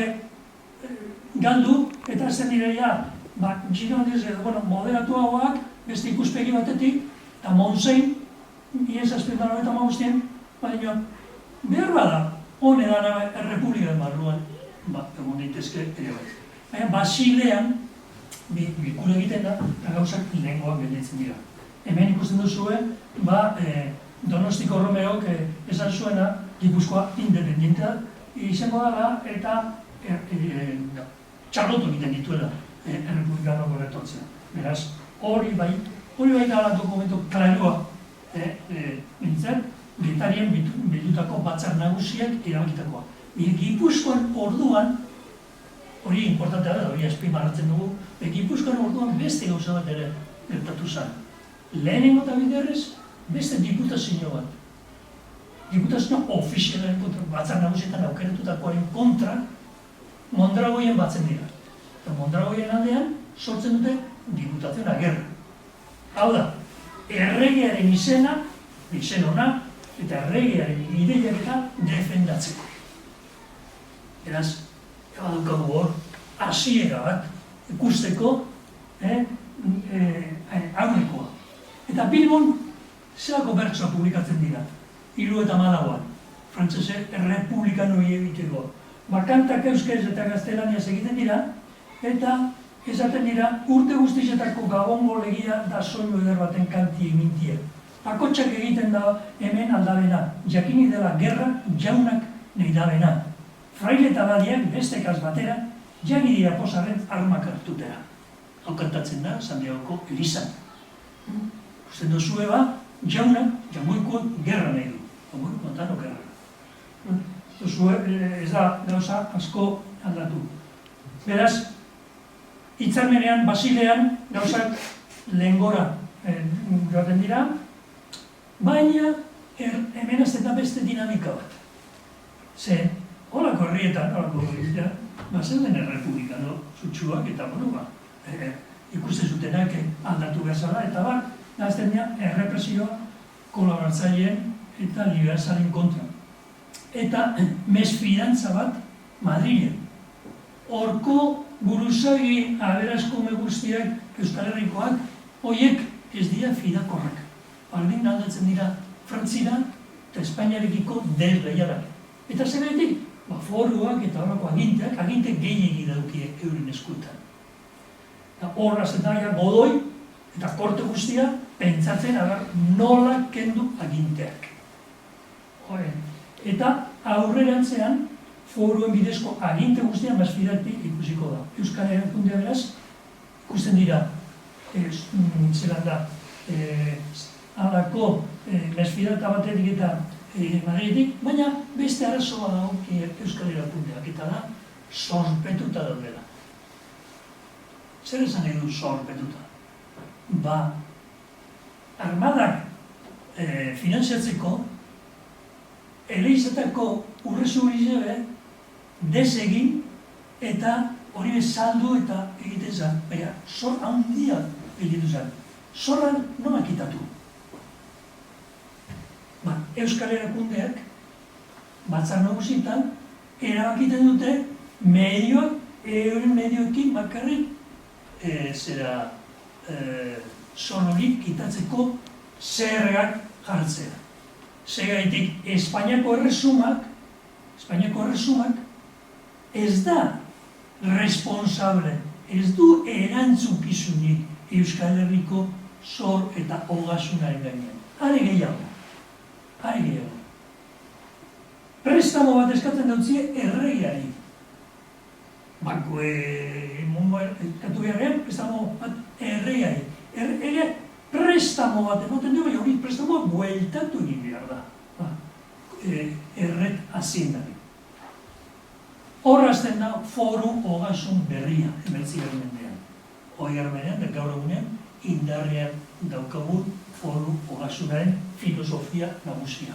galdu eta azten direia, moderatu hauak, beste ikuspegi batetik, eta Monsein, ies azpendaro eta maustien, baina, behar bada, hone dara errepublikan barruan, egon daitezke ere bai. Baina, Basilean, bilkura egiten da, eta gauzak lehengoak gelditzen dira. Hemen ikusten duzuen, Donostiko Romeok esan zuena, Gipuzkoa independientea izango dela, eta txarlotu egiten dituela errepublikanoko retortzea. Beraz, hori bai dara dokumentu klaroa, bintzen, Getarien bildutako batzar nagusiak erabakitakoa. Gipuzkoan orduan, hori importantea da, hori azpimarratzen dugu, Gipuzkoan orduan beste gauza bat ere gertatu zen. Lehenengo eta biderrez, beste diputazio bat. Diputazio ofizialen kontra, batzar nagusietan aukeratutakoaren kontra, Mondragoien batzen dira. Eta Mondragoien aldean sortzen dute diputazioa gerra. Hau da, erregearen izena, izen hona, eta erregearen ideiak eta defendatzeko. Eraz, badukagu hor, hasiera bat, ikusteko aurrekoa. Eta Bilbon, zelako bertsoa publikatzen dira, 74an, frantzese errepublikanoi egiteko. Kantak euskaraz eta gaztelaniaz egiten dira, eta esaten dira urte guztizetako gabongo legia da soinu eder baten kanti egintie. Akotxak egiten da hemen aldabena, jakini dela gerra jaunak nahi dabena. Fraile eta badiak bestekaz batera, jagi dira pozarren armak hartutera. Hau kantatzen da Santiagoko Elizan. Usten duzue jaunak, jamuikoak gerra nahi du. Jamuiko kontano gerra. Ez da gauza asko aldatu. Beraz, hitzarmenean, Basilean, gauzak lehengora joaten dira, baina hemen aztetan beste dinamika bat. Zer, holako herrietan, holako herrietan, zeuden errepublikano zutsuak eta ikusten zutenak aldatu bezala, eta azten dira errepresioa kolaboratzaileen eta liberazalen kontra. Eta mesfidantza bat Madrilen. Horko buruzagi aberazkume guztiak Euskal Herrikoak, horiek ez dira fidakorrak. Baldin aldatzen dira Frantzira eta Espainiarekiko desleialak. Eta zergatik, foruak eta horrako aginteak, aginte gehiegi daukie euren eskutan. Horra zetaia Godoi eta korte guztia pentsatzen nola kendu aginteak. Eta aurrerantzean, foruen bidezko aginte guztian mesfidatik ikusiko da. Euskal Erakundea beraz, ikusten dira, zelan da, halako mesfidata batetik eta Madridetik, baina beste arazoa dago Euskal Erakundeak, eta da, sorpetuta daudela. Zer esan nahi du sorpetuta? Armadak finanziatzeko, Eleizatako urrezubrizebe desegin eta hori bezaldu eta egiten zen. Baina, zor handia egitu zen. Zorran nola kitatu. Euskal Erakundeak, batzar nagusietan, erabakiten dute medioak, euren medioekin bakarrik zor hori kitatzeko zergak jartzea. Segaitik, Espainiako erresumak ez da responsable, ez du erantzukizunik Euskal Herriko zor eta ogasunaren gainean. Are gehiago. Prestamo bat eskatzen dautzie erregiari. Katu beharrean, prestamo bat erregiari. Prestamo bat emoten dugu, hori prestamoa bueltatu egin behar da. Erret haziendari. Horrazten da foru ogasun berria, emertzi garmendean. Hoi garmenean, gaur egunean, indarrean daukagun foru ogasunaren filosofia nagusia.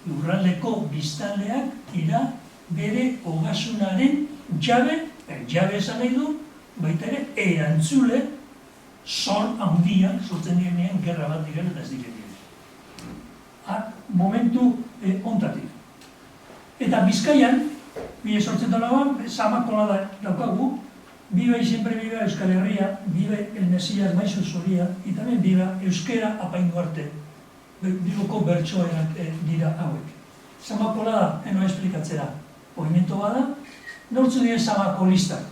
Lurraldeko biztanleak dira bere ogasunaren jabe esan nahi du, baita ere erantzule zor handia sortzen direnean gerra bat diren eta ez diren. Momentu ontatik. Eta Bizkaian, 1808an, Zamakola daukagu, viva y siempre viva Euskal Herria, vive el Mesías Maizu Zoria, y también viva Euskera apaindu arte. Bilboko bertsoerak dira hauek. Zamakola da, enoa esplikatzera, movimento bada, nortzu dira zamakolistak.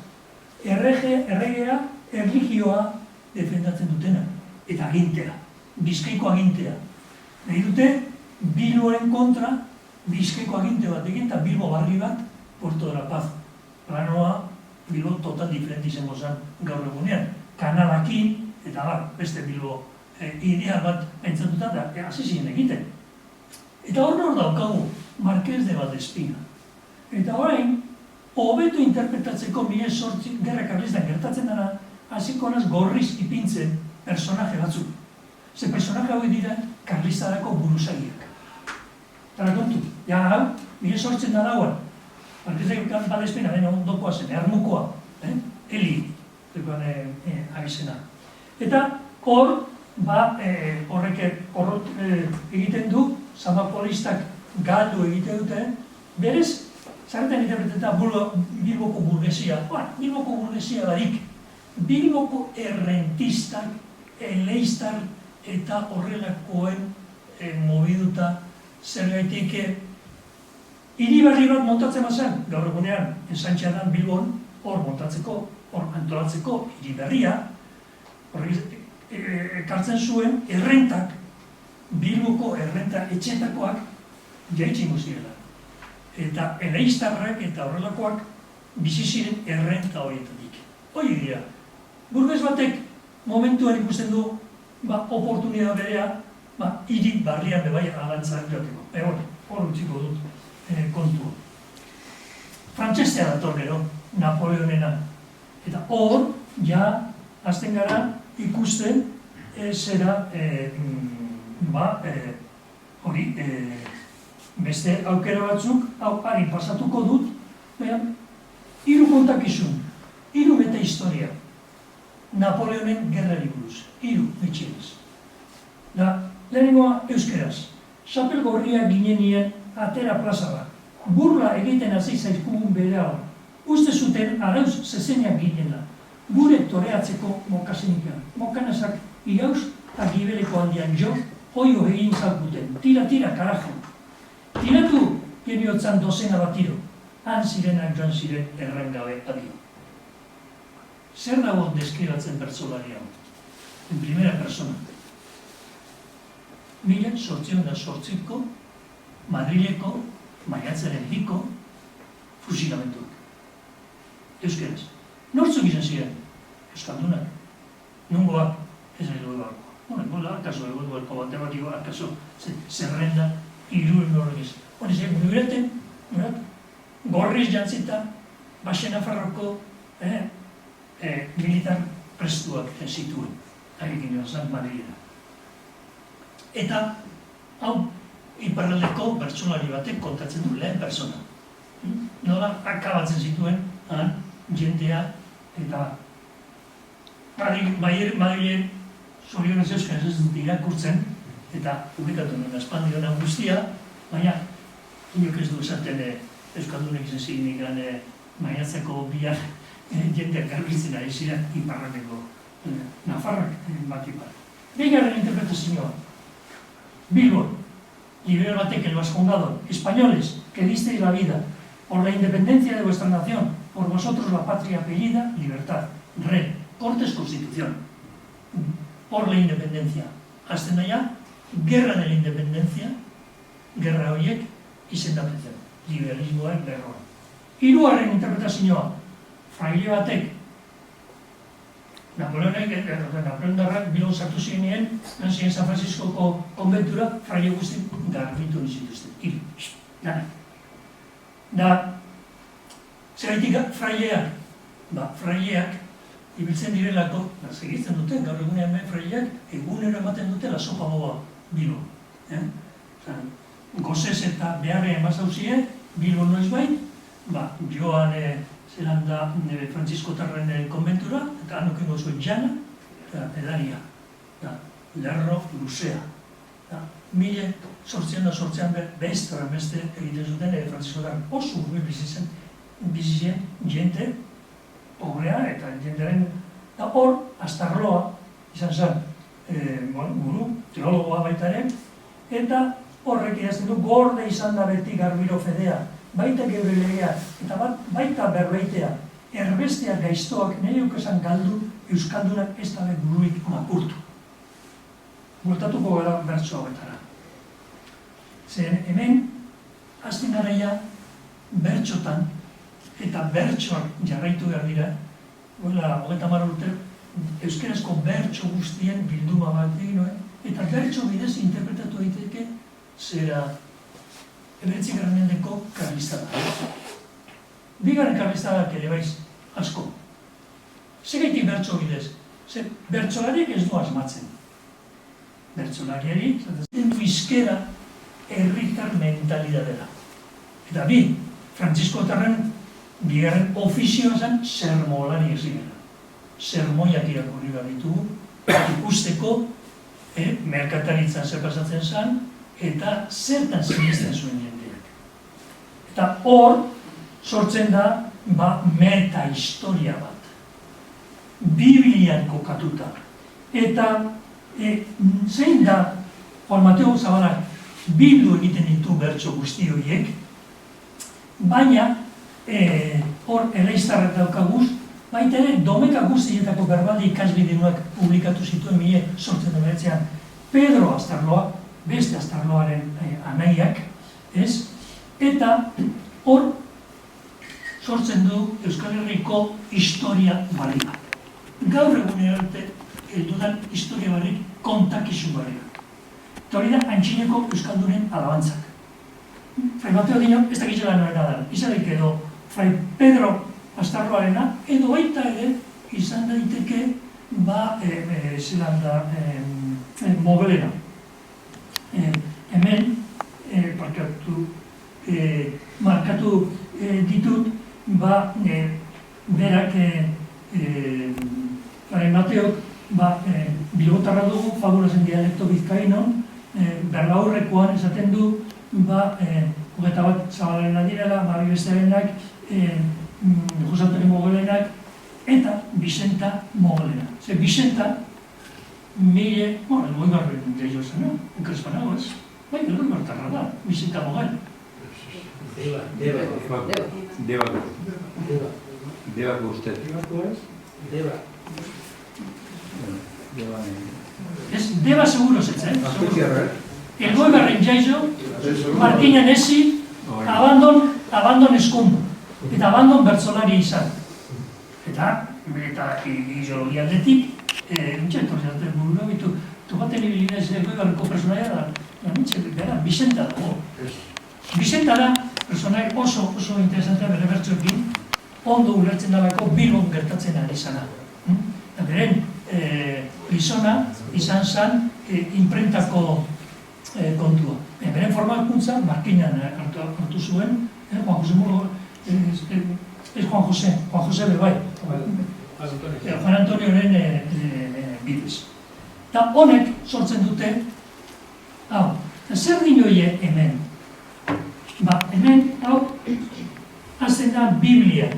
Erregea, erligioa defendatzen dutena, eta agintea, Bizkaiko agintea. Nahi dute, Bilboren kontra, Bizkaiko aginte bat egin, eta Bilbo barri bat, Puerto de la Paz. Planoa, Bilbo total diferente izango zen gaur egunean. Kanalakin, eta beste Bilbo ideal bat entzatuta, eta hasi ziren egiten. Eta hor daukagu, Marqués de Valdespina. Eta orain, hobeto interpretatzeko 1808 gerra karlistan gertatzen dara, hasiko naz gorriz ipintzen personaje batzuk. Ze personaje hauek dira karlistarako buruzagiak. Eta kontu, hau, 1808 da dauan, Marqués de Valdespina, ondokoa zen, ermukoa, Eli, abizena. Eta hor, horrek egiten du, zamakolistak galdu egite dute, berez, zareten interpreteta Bilboko burgesia, Bilboko burgesia barik, Bilboko errentistak, eleistar eta horrelakoen mobiduta zergaitik hiri berri bat montatzen bazen, gaur egunean, Ensancheadan Bilbon, hor montatzeko, hor antolatzeko hiri berria, ekartzen zuen errentak, Bilboko errenta etxetakoak jaitxingo zirela. Eta eleistarrak eta horrelakoak bizi ziren errenta horietatik. Hori dira, burgez batek momentuan ikusten du oportunidad berea hiri barrian bebai alantzak jateko. Hor utziko dut kontua. Frantsestea dator gero, Napoleonena. Eta hor, ja, azten gara ikusten zera hori, beste aukera batzuk, harin pasatuko dut, hiru kontakizun, hiru bete historia, Napoleonen gerrari buruz, hiru betxeraz. Lehenengoa euskeraz, xapel gorria ginenien atera plazara, burla egiten hasi zaizkugun bere hau, uste zuten arauz zezeneak ginena, gure toreatzeko mokasenikan, mokanazak irauz eta gibeleko handian jo, hoio egin zalkuten, tira, karajo. Tiratu geniotzan dozena bat tiro, han zirenak joan ziren errangabe adio. Zer dago deskribatzen pertsolari hau? En primera persona. 1808ko, Madrileko, maiatzaren 2ko, fusilamentuak. Euskeraz. Nortzuk izan ziren? Euskaldunak. Nungoak, ez nahi dugu barkoa. Bola, akaso, egoduarko matematiko, akaso, zerrenda, iruen horregiz. Hori zen, muguraten, gorriz jantzita, Baxe Nafarroko militar prestuak zituen, harekin joan zen Madrilera. Eta, hau, iparraldeko bertsolari batek kontatzen du lehen persona. Nola, akabatzen zituen, jendea, eta Madrilen zorionez euskaraz ez dut irakurtzen, eta publikatu nuen espandionan guztia, baina inok ez du esaten euskaldunek izan ziren maiatzeko bihar jendeak garbitzen ari ziren iparraldeko Nafarrak bat ipar. Bigarren interpretazioa. Bilbo, liberal batek el vascongado, españoles, que disteis la vida, por la independencia de vuestra nación, por vosotros la patria apellida, libertad, rey, Cortes, Constitución, por la independencia. Hasta allá, guerra de la independencia, gerra horiek izendatzen, liberalismoak berroa. Hirugarren interpretazioa, fraile batek, Napoleondarrak Bilbon sartu zirenean, ziren San Franciscoko konbentura, fraile guzti garbitu nizituzten. Hiru, dana. Da, zeraitik fraileak? Fraileak ibiltzen direlako, segitzen dute, gaur egunean hemen freiak, egunero ematen dutela sopa boba Bilbo. Gozez eta beharrean bazauzie, Bilbo noiz bai, joan zelan da Frantziskotarren konbentura, eta hanukengo zuen jana, eta edaria, lerro luzea. Mile sortzean behiztara beste egiten zuten Frantziskotarren oso urbil bizizen jente, pobrea eta jendearen, eta hor, Astarloa izan zen guru, teologoa baitaren, eta horrek idazten du, gorde izan da beti Garbiro fedea, baita geure legea, eta baita berbeitea, erbestea gaiztoak nahi esan galdu, euskaldunak ez da buruik makurtu. Bultatuko gara bertso hauetara. Zer hemen, hasten garaia bertxotan, eta bertsoak jarraitu behar dira, goela, 30 urte, euskerazko bertso guztien bilduma bat egin, eta bertso bidez interpretatu daiteke zera 19. mendeko karlistada. Bigarren karlistadak ere baiz asko. Segaitik bertso bidez, zer bertsolariek ez du asmatzen. Bertsolariari, zaten du izkera herritar mentalidadera. Eta bi, Frantziskotarren bigarren ofizioa zen sermolari ezigera. Sermoiak irakurri behar ditugu, ikusteko merkataritzan zer pasatzen zen, eta zertan sinisten zuen jendeak. Eta hor, sortzen da, meta-historia bat. Biblian kokatuta. Eta zein da, Juan Mateo Zabalak, bildu egiten ditu bertso guzti horiek, baina hor eleiztarrak daukaguz, baita ere domeka guztietako berbaldi ikasbidenuak publikatu zituen 1819an Pedro Astarloa, beste Astarloaren anaiak, eta hor sortzen du Euskal Herriko historia barri bat. Gaur egunera arte heldudan historia barrik kontakizun barri bat. Eta hori da antxineko Euskaldunen alabantzak. Fray Mateo dino, ez dakitxela noena da, izadik edo Fray Pedro Astarloarena, edo baita ere izan daiteke zelan da Mogelena. Hemen markatu ditut berak Fray Mateok bilbotarra dugu, fabulazen dialekto bizkainon, berlaurrekoan esaten du, 21 Zabalaren adirela, Mabi Bestearenak, Jose Antonio Mogelenak, eta Vicenta Mogelena. Zer, Vicenta, elgoibarren gehiago zen, no? Enkrespanego, ez? Elgoibartarra da, Vicenta Mogel. Debako usted. Deba seguro zetzen, elgoibarren jaizo, Martina Nesi, abandon eskundu, eta abandon bertzolari izan. Eta ideologia aldetik, entzaitorri burura bitu, topaten ibilina ez elgoibarreko personaia da, Vicenta dago. Vicenta da, personaia oso interesantea bere bertzoekin, ondo ulertzen dalako Bilbon gertatzen ari zana. Eta beren, gizona izan zen imprentako kontua. Beren formakuntza, Markinan hartu zuen, Juan Jose Murgo, Juan Jose bebai, Juan Antonioren bidez. Eta honek sortzen dute, zer dinoie hemen? Hemen, hasten da Biblia.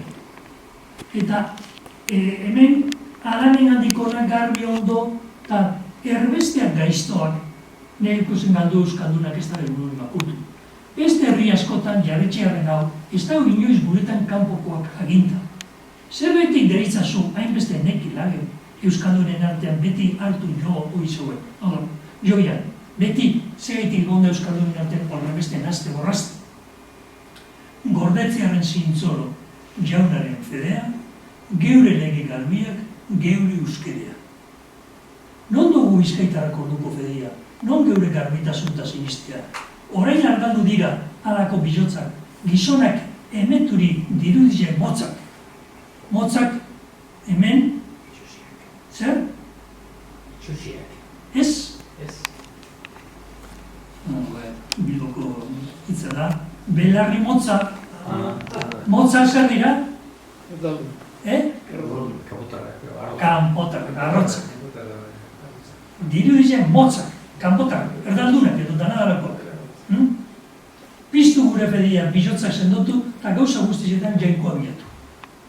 Eta hemen, Adamen handikonak garbi ondo, eta erbesteak gaiztoak, nahi ikusten galdu euskaldunak ez da helburu makurtu. Beste herri askotan jarretxearen hau, ez da inoiz guretan kanpokoak aginta. Zerbetik deritzazu hainbeste neki lage euskaldunen artean beti hartu jo oizuen. Joian, beti zegaitik gonda euskaldunen artean horrebeste nazte borrazte. Gordetzearen zintzoro jaunaren fedea, geure lege garbiak, geure euskerea. Non dugu bizkaitarako orduko fedea, non geure garbitasunta sinistea. Orain argaldu dira halako bizotzak, gizonak emeturi dirudizien motzak. Motzak hemen Ez? Bilboko hitza da. Belarri motza. Motza zer dira? Kanpotarrak, arrotzak. Diru dizen motzak, kanpotarrak, erdaldunak edo danadarako. Piztu gure pedia, bizotzak sendotu, eta gauza guztietan jainkoa bilatu.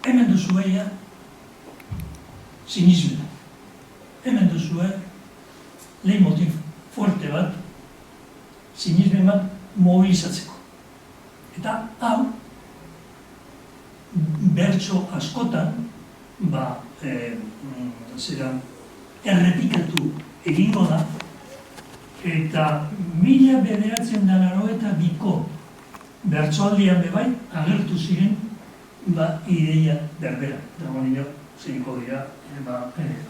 Hemen duzu behia, sinismena. Hemen duzu leitmotiv fuerte bat, sinismen bat mobilizatzeko. Eta hau, bertso askotan, errepikatu egingo da, eta 1992ko bertsoaldian bebai agertu ziren ideia berbera. Dago nio, zeiniko dira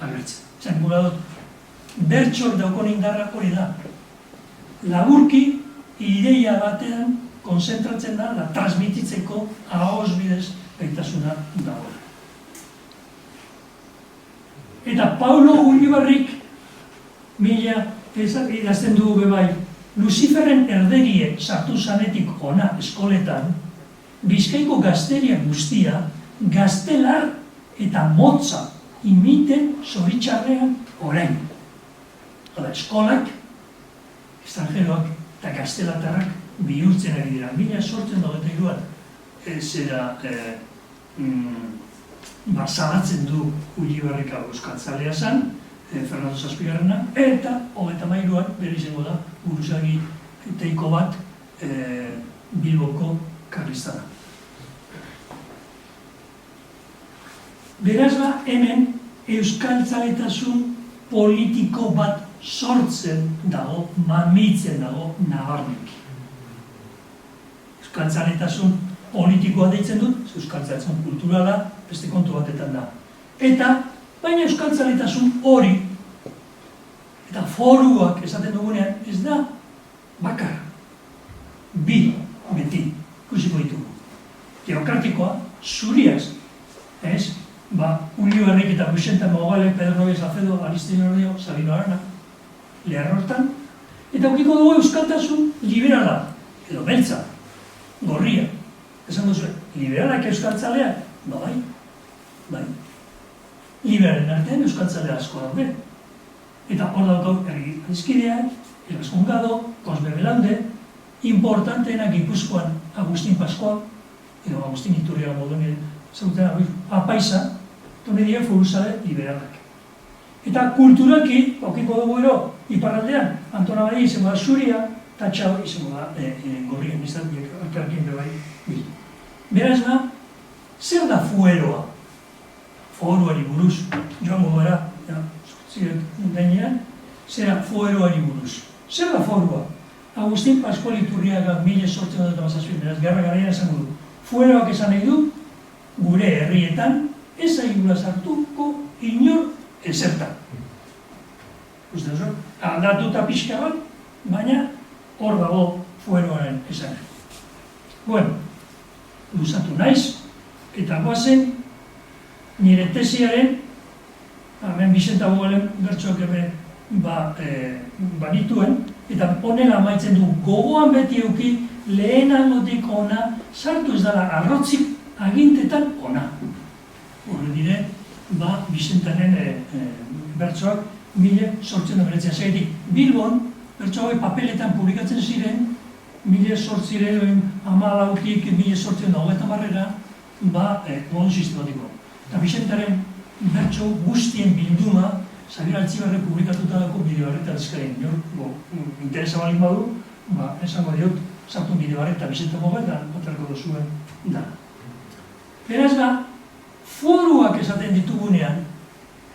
agertzen. Zain gura dut, bertsoak daukon indarra hori da. Laburki, ideia batean konzentratzen da, transmititzeko ahoz bidez gaitasuna dago. Eta Paulo Ulibarrik idazten dugu bebai, Luciferren erderie sartu zanetik ona eskoletan, Bizkaiko gazteria guztia, gaztelar eta motza imiten zoritxarrean orain. Hala, eskolak, estrangeroak eta gaztelatarrak bihurtzen ari dira. 1893an zera salatzen du Ulibarrik euskaltzalea zen, Fernando Zazpigarrena, eta 33an bere izango da buruzagi teiko bat Bilboko karlistana. Beraz hemen euskaltzaletasun politiko bat sortzen dago, mamitzen dago nabarmenki. Euskaltzaletasun politikoa deitzen dut, euskaltzaletasun kulturala beste kontu batetan da. Eta, baina euskaltzaletasun hori, eta foruak esaten dugunean, ez da bakar, bi beti, ikusiko ditugu. Teokratikoa, zuriaz, ez? Ulibarrik eta Vicente Mogale, Pedro Nobes Acedo, Aristide Orio, Sabino Arana, Learrortan, eta aukiko dugu euskaltasun liberala, edo beltza, gorria. Esan duzu, liberalak euskaltzaleak? Bai. Liberalen artean euskaltzalea asko daude. Eta hor daukau Ergizkideak, Erascongado, Cosme Belaude, importanteena Gipuzkoan Agustin Pascual, edo Agustin Iturriaga moduen zautena, apaisa, tone dira foruzale liberalak. Eta kulturalki, aukiko dugu ero, iparraldean, Antona Badi izango da Zuria, eta Txau izango da Gorrien, ez da, alkarkin bebai. Beraz da, zer da fueroa? Foruari buruz, joango gara, ziret gainean, zer da fueroari buruz. Zer da forua? Agustin Pascual Iturriaga 1827, beraz, garra garaian esango du. Fueroak esan nahi du, gure herrietan, ez aigula sartuko inor ezertan. Uste duzu, aldatuta pixka bat, baina hor dago fueroaren esan. Bueno, luzatu naiz, eta goazen, nire tesiaren, hemen Vicente Mogalen bertsoak ere banituen, eta honela amaitzen du, gogoan beti euki, lehenangotik ona, sartu ez dela arrotzik agintetan ona. Horre dire, Vicentaren bertsoak 1819. Zaitik, Bilbon, bertsoak papeletan publikatzen ziren, 1814-tik 1820-era, modu sistematikoa. Eta Vicentaren bertso guztien bilduma, Xabier Altzibarrek publikatuta dago Bidebarreta dizkaien. Interesa balin badu, esango diot, sartu Bidebarreta Vicente Mogala, aterako duzuen da. Beraz da, foruak esaten ditugunean,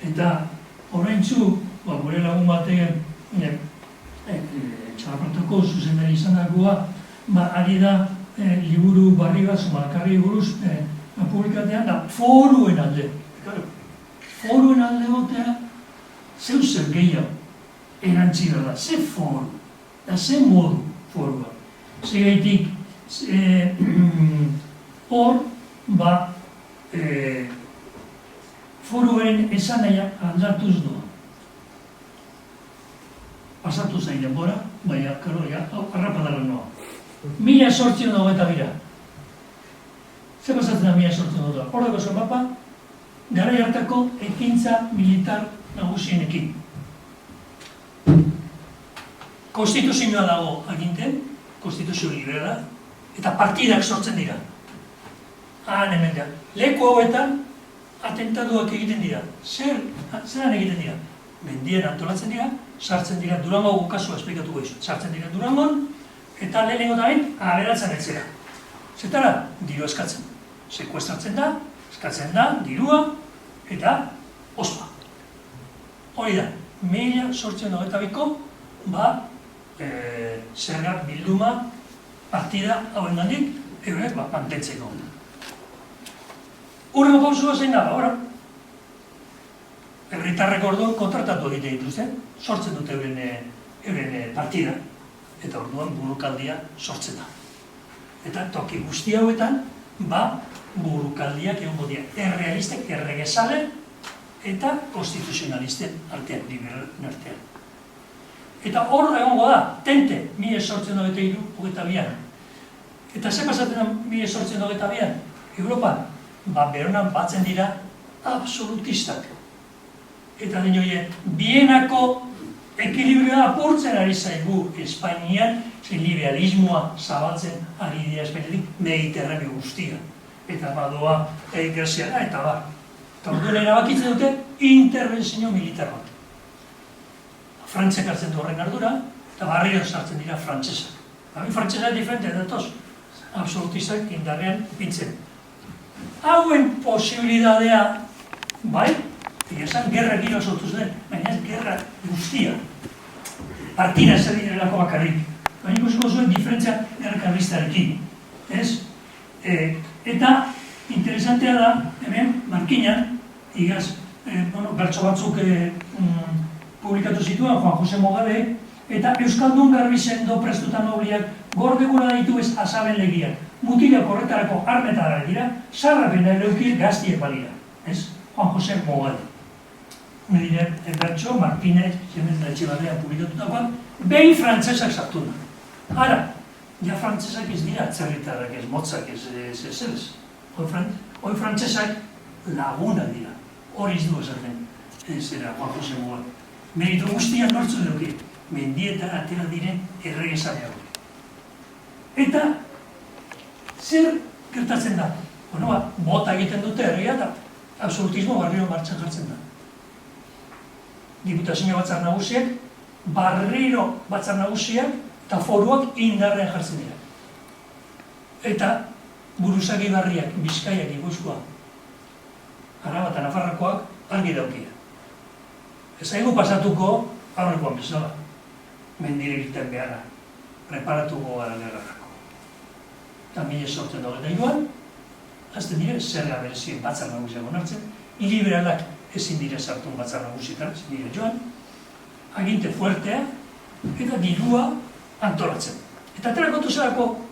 eta oraintzu, gure lagun batean, txalapartako zuzendari izanakoa, ari da liburu barri bat, Zumalkarri buruz, publikatean da, foruen alde. Foruen alde gotea, zeu zer gehiago erantzira da, ze foru, da ze modu forua. Zegaitik, hor, foruaren esanahia aldatuz doa. pasatu zain denbora, baina, karo, ja, hau, arrapadalan noa. 1822. Zer pasatzen da 1822? Hor dago zuen mapa, garai hartako ekintza militar nagusienekin. Konstituzioa dago aginten, konstituzio liberala, eta partidak sortzen dira. Hemen da. Leku hauetan, atentatuak egiten dira. Zeran egiten dira? Mendien antolatzen dira, sartzen dira Durango kasua esplikatuko izu. Sartzen dira Durangon, eta lehenengo da bain, aberatzen etzera. Zetara, diru eskatzen. Sekuestratzen da, eskatzen da, dirua, eta ospa. Hori da, 1822ko, zergak bilduma, partida hauen gandik, eurek mantentzeko. Urrengo pausua zein da, herritarrek orduan kontratatu egiten dituzten, sortzen dute euren partida, eta orduan burukaldia sortzen da. Eta toki guzti hauetan, burukaldiak egongo dira, errealistek, erregezale, eta konstituzionalisten artean, liberalen artean. Eta hor egongo da, tente, 1823-22an. Eta ze pasatzen da 1822an? Europan, Beronan batzen dira absolutistak. Eta den joie, Bienako ekilibrioa apurtzen ari zaigu Espainian, liberalismoa zabaltzen ari dira Espainiatik Mediterraneo guztia. Eta badoa Greziara eta bar. Eta orduan erabakitzen dute intervenzio militar bat. Frantzek hartzen du horren ardura, eta barrion sartzen dira frantzesak. Frantzesak diferente datoz, absolutistak indarrean pintzen. Hauen posibilidadea, esan gerra giro sortu zen, baina ez gerra guztia. Partida zer direlako bakarrik. Baina ikusiko zuen diferentzia errekarlistarekin. Eta interesantea da, hemen, markinan, igaz, bertso batzuk publikatu zituen, Juan Jose Mogabe, eta Euskaldun Garbizendo prestuta nobliak gorde gura ditu ez azaben legiak. Mutilak horretarako armetara dira, sarrapena ereuki gaztiek balira. Juan Jose Mogabe. Medire, bertso, Martínez, Jiménez de Etxebarria publikatutakoan, behin frantzesak sartu da. Ara, ja frantzesak ez dira atzerritarrak ez, motzak ez, ez. Hoi frantzesak laguna dira. Hori izdu esaten, zera Juan Jose Mogabe. Meritu guztiak nortzun duke, mendietan atera diren erregezaleago. Eta, zer gertatzen da? Bota egiten dute herria eta absolutismo barriro martxan jartzen da. Diputazio batzar nagusiak, barriro batzar nagusiak eta foruak indarrean jartzen dira. Eta buruzagi barriak, Bizkaiak, Gipuzkoa, Araba eta Nafarroakoak argi daukia. Ez aigu pasatuko aurrekoan bezala, mendire egiten beharra, preparatuko gara gerrarako. Eta 1822an, azten dire, zerga berezien batzar nagusiak onartzen, iliberalak ezin dire sartun batzar nagusietan, ezin dire joan, aginte fuertea, eta dirua antolatzen. Eta aterakotu zelako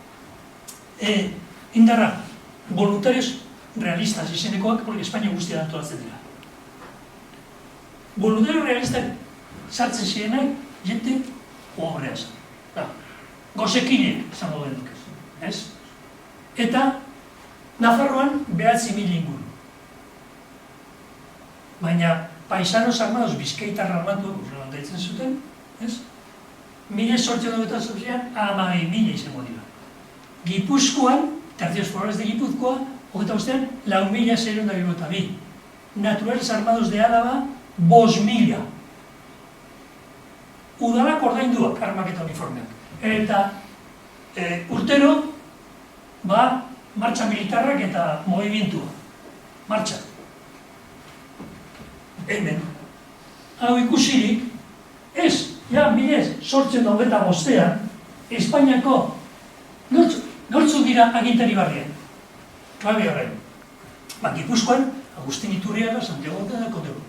indarra, voluntarios realistas izenekoak, porque Espainia guztia antolatzen dira. Voluntario realistak sartzen zirenak, jente obrea zen. Gozekinek zango denuk ez. Eta Nafarroan 9.000 inguru. Baina paisanos armados, bizkaitar armatuak daitzen zuten, ez? 1828an 12.000 izango dira. Gipuzkoan, tercios forales de Gipuzkoa, 4.692. Naturales armados de Álava, 5.000. Udalak ordainduak armak eta uniformeak. Eta urtero, martxa militarrak eta movimentua. Martxa. Hemen. Hau ikusirik, ez, ja, 1895an, Espainiako nortzuk dira agintari barrien. Klabe horrein. Gipuzkoan, Agustin Iturriaga, Santiago da Kotero.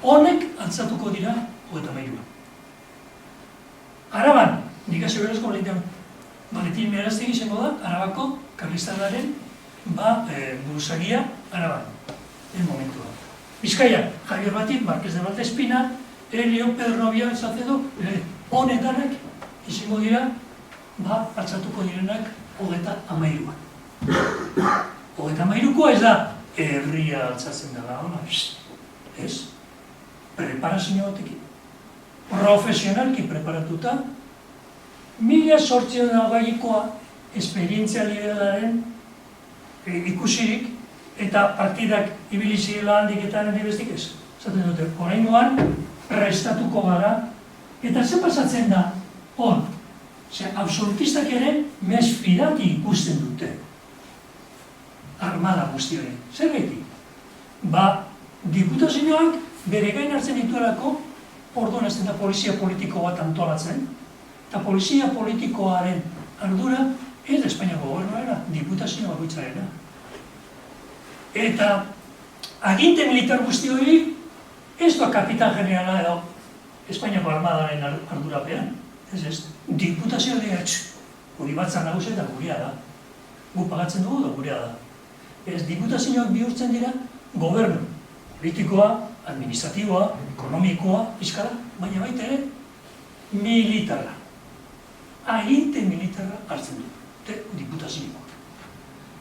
Honek altzatuko dira 23. Araban, Nikazio Berazko Baletin Meraztegi izango da, Arabako karlistadaren buruzagia Araban. En momentua. Bizkaia, Javier Batit, Marqués de Valdespina, Elio Pedro Novia Sacedo, Honetanak izango dira, patsatuko direnak 33. 33koa ez da, herria altzatzen dela, ez? Preparazio batekin. Profesionalki preparatuta, 1820koa esperientzia liberalaren ikusirik eta partidak ibili zirela handik eta handik bestik ez. Zaten dute, oraingoan prestatuko gara, eta ze pasatzen da, absolutistak ere mesfidati ikusten dute armada guzti hori. Zer gaitik? Diputazioak bere gain hartzen dituelako, orduan ez da polizia politiko bat antolatzen, eta polizia politikoaren ardura ez Espainiako gobernuarena, diputazio bakoitzarena. Eta aginte militar guzti hori ez da kapitan generala edo Espainiako armadaren ardurapean. Ez, diputazio dira, hori batzar nagusia eta gurea da. Gu pagatzen dugu da gurea da. Ez, diputazioak bihurtzen dira gobernu politikoa, administratiboa, ekonomikoa, fiskala, baina baita ere militarra. Aginte militarra hartzen du, diputazioak.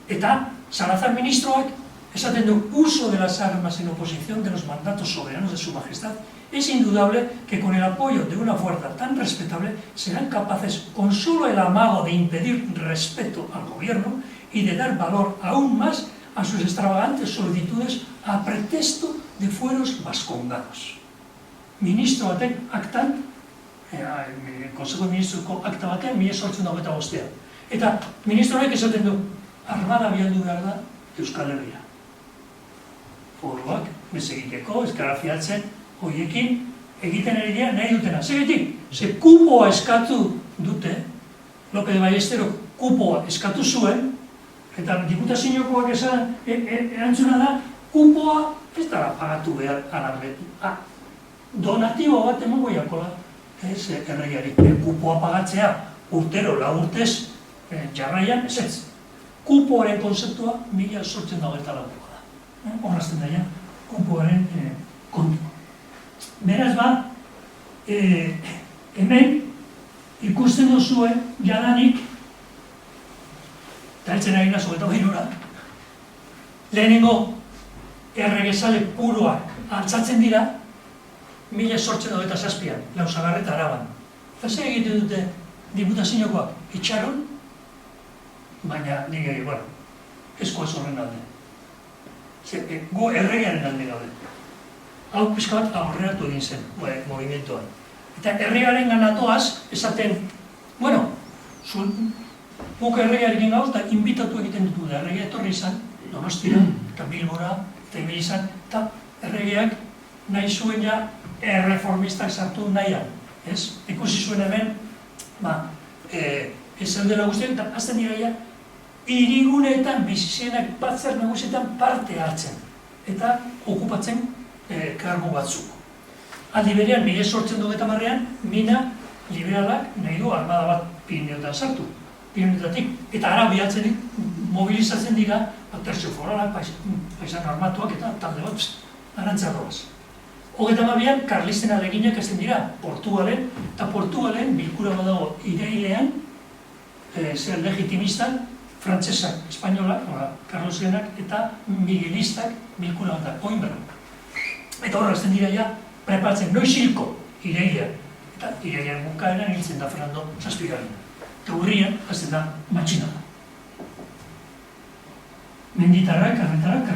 Eta Salazar ministroak esaten du uso de las armas en oposición de los mandatos soberanos de su majestad. Es indudable que con el apoyo de una fuerza tan respetable serán capaces, con solo el amago de impedir respeto al gobierno y de dar valor aún más a sus extravagantes solicitudes a pretexto de fueros vascongados. Ministro batek aktan, Consejo de Ministroko akta batean, 1825. Eta ministroek esaten du, armada bialdu behar da Euskal Herria. Foruak, egiteko, eskarafiatzen, horiekin egiten ari dira nahi dutena. Zegetik, ze kupoa eskatu dute, López de Ballestero kupoa eskatu zuen, eta diputaziokoak esan, erantzuna da, kupoa ez dara pagatu behar ararbetu. Donatibo bat emango jakola, ez erregiari. Kupoa pagatzea urtero, urtez jarraian, ez ez. Kupoaren konzeptua 1824 da. Horrazten daia, kupoaren kontua. Beraz hemen ikusten duzue jadanik, eta eltzen ari nazo eta behirura, lehenengo erregesale puruak altzatzen dira 1827an, Lausagarreta Araban. Eta zer egiten dute diputaziokoak itxaron, baina nire, eskoaz horren alde. Gu erregearen alde gaude. Hau pixka bat aurreratu egin zen, movimentuan. Eta erregearen ganatoaz, esaten, guk erregearekin gauz, eta inbitatu egiten dutu da. Erregea etorri izan, Donostira, eta Bilbora, eta Ibil izan, eta erregeak nahi zuen ja erreformistak sartu nahian. Ikusi zuen hemen, ez zeudela guztiak, eta azten dira ja, hiriguneetan, bizizienak batzar nagusietan parte hartzen, eta okupatzen kargo batzuk. Aldi berean, 1830an, Mina liberalak nahi du armada bat Pirineotan sartu. Pirineotatik, eta ara bihatzen mobilizatzen dira, tertzio foralak, paisan armatuak eta talde bat, arantzarroaz. 32an, Karlisten aleginak ezten dira, Portugalen, eta Portugalen bilkura badago irailean, zer legitimistak, frantzesak, espainolak, Carlosenak eta miguelistak bilkura bat, Coimbra. Eta horra ezten dira ja, preparatzen, noiz hilko, irailean. Eta irailean bukaeran hiltzen da Fernando Zazpigarren. Eta urrian, ezten da, matxinada. Menditarrak, karretarrak,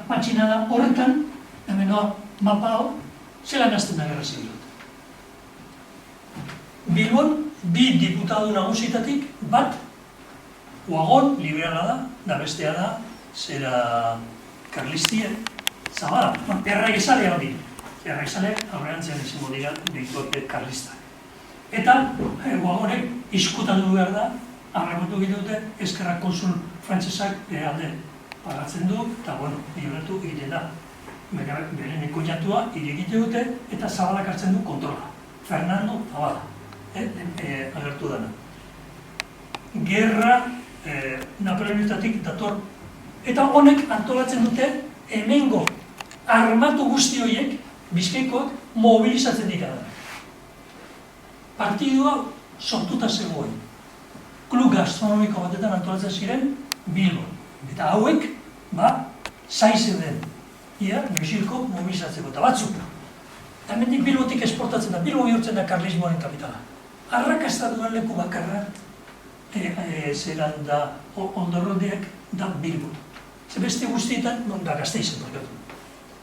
matxinada horretan, hemen mapa hor, zelan azten da gerra zibilat. Bilbon, bi diputadu nagusitatik, bat, Uagon, liberala da bestea da, zera Karlistia, Zabala, erregesalea hori. Erregesalea aurrerantzean izango dira dituak Karlistak. Eta, Uagonek izkutatu behar da, arremotu egiten dute, eskerrak konsul frantzesak alde pagatzen du, eta, libratu egiten da. Beren ekoiatua iregite dute, eta Zabalak hartzen du kontrola. Fernando Zabala, agertu dena. Gerra Napoleonetatik dator. Eta honek antolatzen dute, hemengo armatu guzti horiek, Bizkaikoak, mobilizatzen dira da. partidua sortuta zegoen. Klub gastronomiko batetan antolatzen ziren Bilbon. Eta hauek, zai zeuden, ia, Mexiko mobilizatzeko, eta batzuk. Eta hemendik Bilbotik esportatzen da, Bilbo bihurtzen da karlismoaren kapitala. Arrakasta duen leku bakarra, zelan da, ondorrondeak da Bilbo. Ze beste guztietan, non da Gasteizen,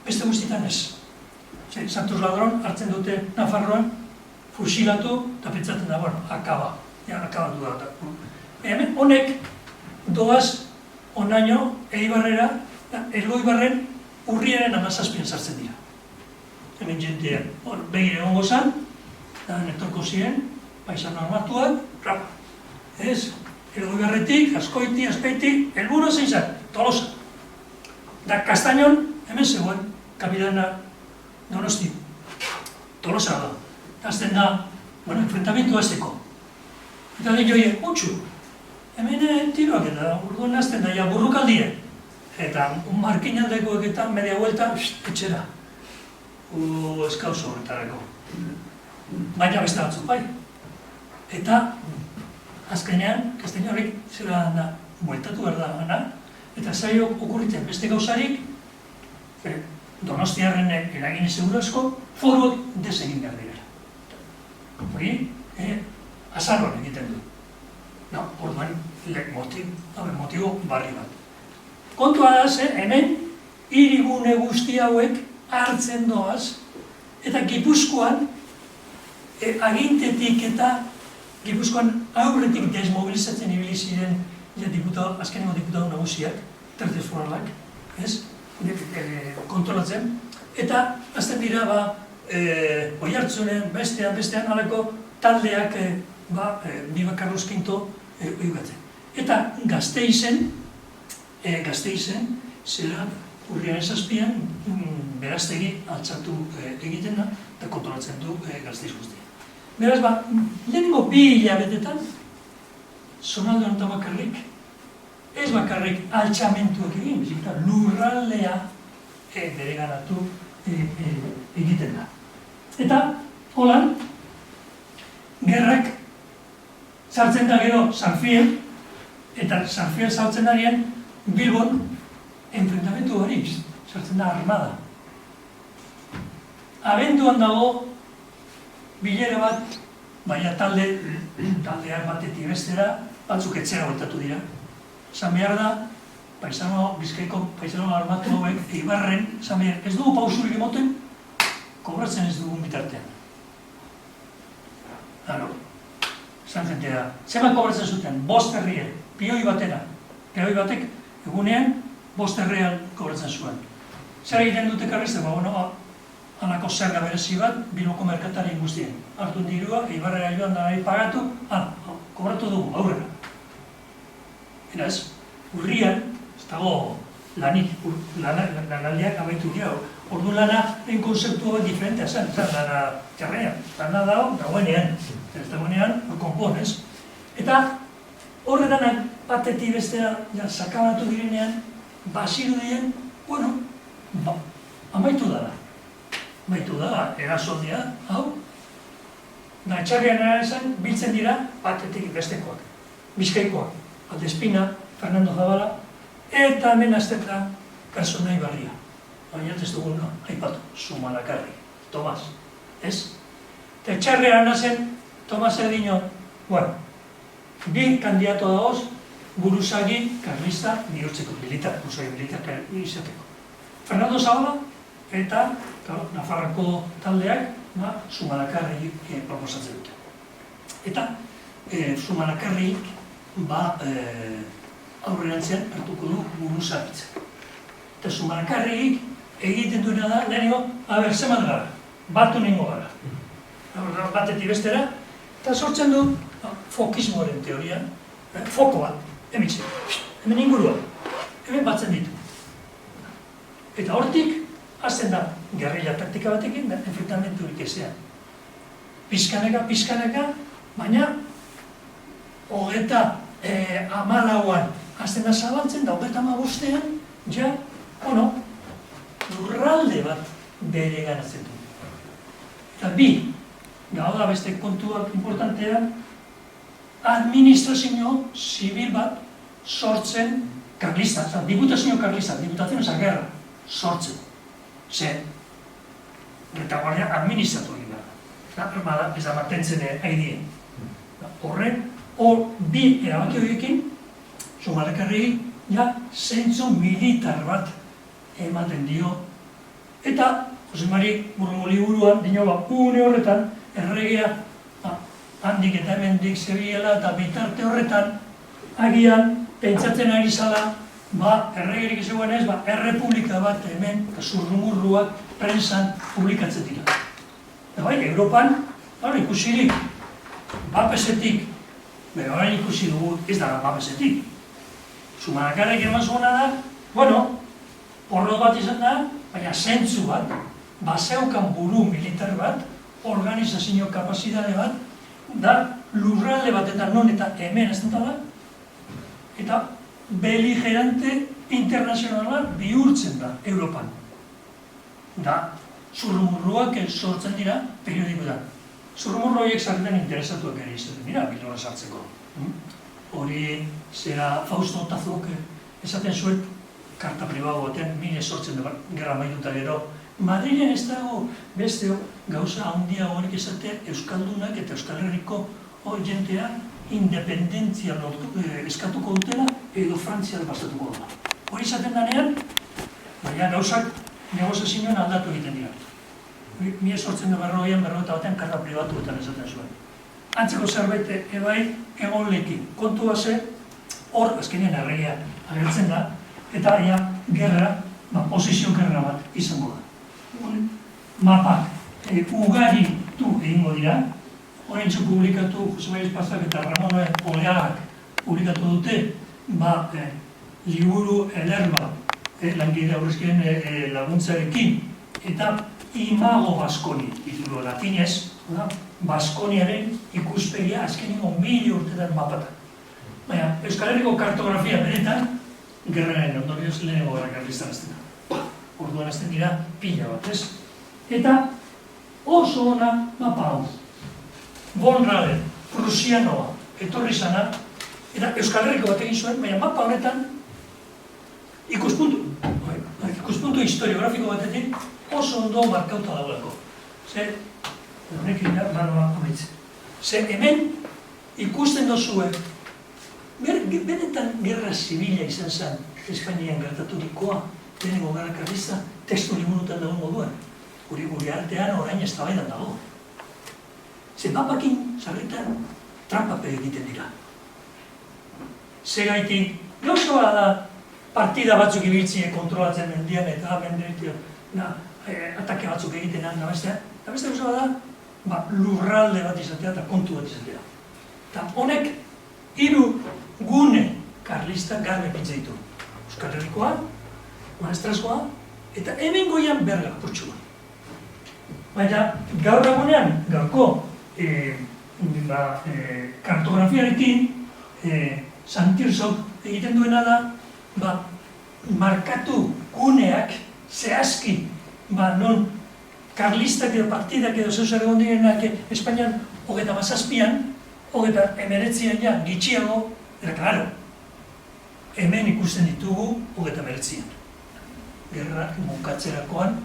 beste guztietan ez. Santos Ladron hartzen dute Nafarroan, fusilatu, eta pentsatzen da, akaba. Akabatu da. Hemen, honek, doaz, onaino, Eibarrera, Elgoibarren urriaren 17 sartzen dira. Hemen jentean, begire egongo zan, da netorko ziren, paisano armatuak, rapa. Ez, Elgoibarretik, Azkoiti, helburu zein zan, Tolosa. Da Kastainon, hemen zegoen, kapitana Donosti. Tolosa da. Azten da, enfrentamentu azteko. Eta den joie, utxu. Hemen tiroak eta urduan azten da, ja burrukaldia. Eta markinaldekoek eta media vuelta, etxera. Eskauzo horretarako. Baina beste batzuk, bai. Eta, azkenean, Kastaino horrek zera da, bueltatu behar da gana, eta zailo okurritzen beste gauzarik, Donostiarren eragin seguru asko, foruak desegin behar dira. Hori, azaroan egiten du. Orduan, motibo barri bat. Kontua da, hemen, hirigune guzti hauek hartzen doaz, eta Gipuzkoan, agintetik eta Gipuzkoan aurretik desmobilizatzen ibili ziren azkenengo diputatu nagusiak, tertez foralak, kontrolatzen, eta azten dira, Oiartzunen, bestean, alako taldeak Biba Carlos V oigatzen. Eta Gasteizen, zera urriaren 7an, Beraztegi altxatu egiten da, eta kontrolatzen du Gasteiz guztia. Beraz, lehenengo 2 hilabetetan, zonalde honetan bakarrik, ez bakarrik altxamentuak egin, bizikta lurraldea bere ganatu egiten da. Eta, holan, gerrak sartzen da gero Sanfiel, eta Sanfiel sartzen darien Bilbon enfrentamentu barik, sartzen da armada. Abenduan dago bilera bat, baina taldeak batetik bestera, batzuk etxera bueltatu dira. Zan behar da, Bizkaiko paisano armatu hauek, Eibarren, zan behar, ez dugu pausurik emoten, kobratzen ez dugun bitartean. Zan jentea, zeman kobratzen zuten, 5 herrien, pioi batek, egunean, 5 herrian kobratzen zuen. Zer egiten dute karrizte, anako zerga berezi bat, Bilboko merkatarien guztien. Hartu dirua, Eibarrera joan da nahi pagatu, kobratu dugu, aurrera. Eraz, urrian, ez dago lanik, lanaldiak abaitu dira. Ordu lanaren konzeptua diferentea zen, lana txarrean, lana dagoenean, ez dagoenean, konponez. Eta horretan batetik bestea sakabatu direnean, bazirudien, amaitu da. Amaitu da, erasoldia, hau. Da, txarrean esan, biltzen dira batetik bestekoak, Bizkaikoak. Aldespina, Fernando Zabala, eta hemen azten da personai barria. Baina ez dugun aipatu, Zumalakarri, Tomas, ez? Eta txarrean nazen, Tomas Erdino, bi kandidato dagoz, buruzagi karlista bihurtzeko, buruzagi militar izateko. Fernando Zabala eta Nafarroko taldeak Zumalakarri proposatzen dute. Eta Zumalakarri aurrerantzean hartuko du buruzagitzen. Eta Zumalakarrik egiten duena da, lehenengo, zemat gara, batu nengo gara. Batetik bestera, eta sortzen du fokismoaren teoria, foko bat, hemen inguruan, hemen batzen ditu. Eta hortik, azten da, gerrilla taktika batekin, enfrentamenturik ezean. Pizkaneka, baina, 24an azten da zabaltzen, da 35ean, lurralde bat bere ganatzen du. Eta Gau da beste kontuak importantean, administrazio zibil bat sortzen karlista, diputazio karlista, diputazio gerra sortzen. Zer, retaguardia administratu egin behar. Ez da mantentzen haidien. Horren, hor bi erabaki horiekin, Zumalakarri zentzu militar bat ematen dio. Eta, Jose Mari Murrumuli buruan, une horretan, erregea handik eta hemendik zebiela eta bitarte horretan, agian, pentsatzen ari zala, erregerik zegoen ez, errepublika bat hemen, zurrumurruak prensan publikatzen dira. Eta bai, Europan, ikusirik, bapesetik, orain ikusi dugu ez da bapesetik. Zumalakarrek eman zuena da, porrot bat izan da, baina zentzu bat, baseukan buru militar bat, organizazio kapazidade bat, da lurralde bat eta non eta hemen ez dut da, eta beligerante internazionala bihurtzen da Europan. Da, zurrumurruak sortzen dira periodikoetan. Zurrumurru horiek sartzen interesatuak ere izaten dira, bildora sartzeko. Hori, zera Fausto Otazuk esaten zuen, karta pribatu batean, mine sortzen da gerra maituta gero. Madrilen ez dago beste gauza handia horik esatea Euskaldunak eta Euskal Herriko jentea independentzia eskatuko dutela edo Frantzial bastatuko dela. Hori esaten danean, baina gauzak negoziazioan aldatu egiten dira. Mila sortzen da berrogeita batean karta pribatuetan esaten zuen. Antzeko zerbait ebai egon lekin. Kontua ze, hor azkenean erregea agertzen da, eta gerra, posizio gerra bat izango da. Mapak ugaritu egingo dira, horrentzu publikatu, Jose Mari Espazak eta Ramon Oleagak publikatu dute, liburu ederba, langile aurrezkien laguntzarekin, eta Imago Baskoni, titulu latinez, Baskoniaren ikuspegia azkeniko 1000 urtetan mapatan. Baina, Euskal Herriko kartografia beretan, gerraren ondorioz lehenengo gara karlistan azten da. Orduan azten dira pila bat, ez? Eta oso ona mapa hau. Von Raden, Prusianoa, etorri zana, eta Euskal Herriko bat egin zuen, baina mapa honetan ikuspuntu historiografiko batetik oso ondo markauta dagoelako. Horrekin manoa amaitzen. Hemen ikusten dozue, benetan gerra zibila izan zen Espainian gertaturikoa, lehenengo gara karlista, testu liburutan dago moduan. Gure artean orain eztabaidan dago. Mapakin, sarritan, trampape egiten dira. Segaitik, gauza da partida batzuk ibiltzie kontrolatzen mendian eta atake batzuk egiten nabestea. Eta beste gauza da, lurralde bat izatea eta kontu bat izatea. Eta honek, 3 gune karlista garbe pintza ditu. Euskal Herrikoa, Maestrazkoa, eta hemen goian Berga, Portxuan. Baina, gaur egunean, gaurko kartografiarekin, Santirzok egiten duena da, markatu guneak zehazki, non karlistak edo partidak edo zeuzer egon direnak Espainian 27an, 29an gitxiago, eta klaro, hemen ikusten ditugu 29an. Gerrak bukatzerakoan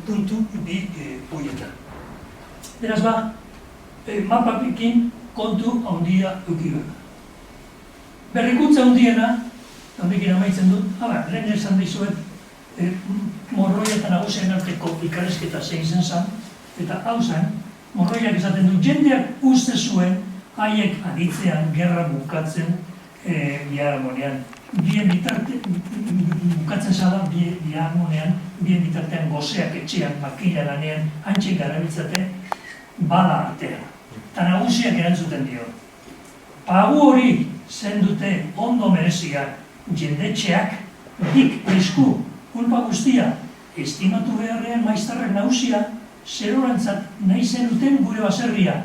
puntu bi horietan. Beraz mapapekin kontu handia eukiduak. Berrikuntza handiena, handikin amaitzen dut, lehen esan dizuet, Morroia eta Nagusien arteko ikarezketa zein zen, eta hau zen, Morroiak esaten du, jendeak uste zuen, haiek aditzean, gerra bukatzen biharamonean. Bien bitarte, bukatzen zala, biharamonean, bien bitartean gozeak etxean, makila lanean, antxek garabitzate, bala artean. Eta Nagusiak erantzuten dio. Pagu hori zen dute ondo mereziak, jendetxeak, dik esku, kulpa guztia, estimatu beharrean maiztarrak Nagusia, zerorantzat nahi zen duten gure baserria,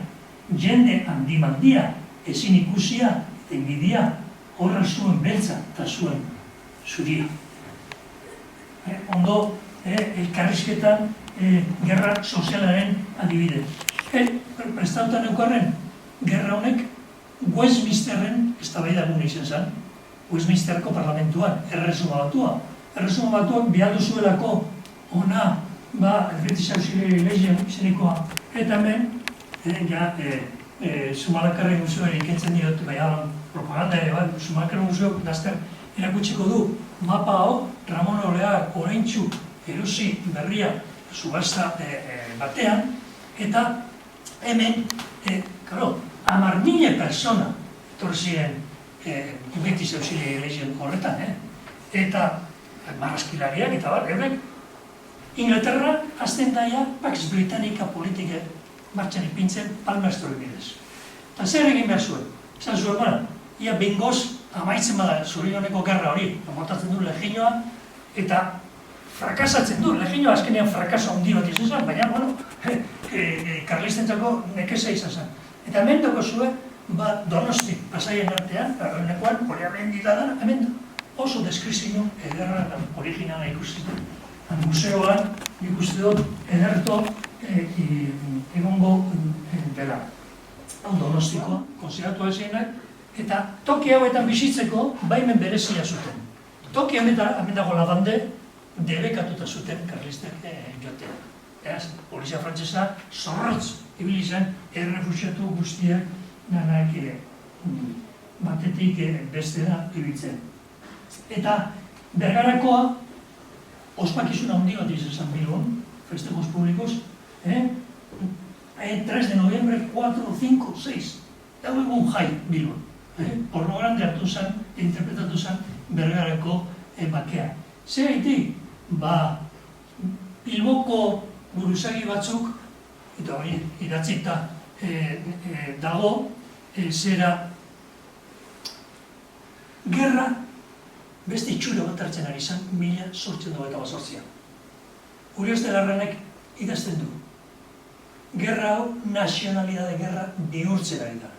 jende handimandia, ezin ikusia, enbidia, horra zuen beltza eta zuen zuria. Ondo, elkarrizketan gerra sozialaren adibide. Prestatuta neukarren, gerra honek Westminsterren eztabaidagune izan zen, Westminsterko parlamentuan, erresuma batua. Erresuma batuak bialdu zuelako ona, British Auxiliary Legion izenikoa. Eta hemen, Zumalakarren museoari ikentzen diot, propaganda ere, Zumalakarren museoak laster erakutsiko du mapa hau, Ramon Oleak oraintsu erosi berria subasta batean, eta hemen, 10.000 persona torziren British Auxiliary Legion horretan, eta marrazkilariak eta bat, eurek, Inglaterra azten daia Pax Britannica politika martxan ipintzen Palmerston bidez. Eta zer egin behar zuen? Zan zuen, ia bengoz amaitzen bada Zuriloneko gerra hori, amotatzen du legioa, eta frakasatzen du, legioa azkenean frakaso handi bat izan zen, baina, karlistentzako nekeza izan zen. Eta hemen doko zuen, Donosti pasaien artean, nekoan, Poliamendi da, hemen oso deskrizio ederra originala ikusten. Museoan ikuste dut ederto egongo dela. Donostikoa, konsideratu ezienak, eta toki hauetan bizitzeko baimen berezia zuten. Toki honetan, hemen dago Labande, debekatuta zuten karlistek jotea. Eraz, polizia frantzesa zorrotz ibili zen errefuxiatu guztiak nanak batetik bestera ibiltzen. Eta Bergarakoa ospakizuna handi bat izan zen Bilbon, festejos públicos, 3 de noviembre, 4, 5, 6, dago egun jai Bilbon. Porno grande hartu zen, interpretatu zen Bergarako bakea. Zer haitik? Bilboko buruzagi batzuk, eta hori idatzita dago, zera gerra beste itxura bat hartzen ari zen 1828an. Urioste Larranek idazten du. Gerra hau nazionalidade gerra bihurtzen ari da.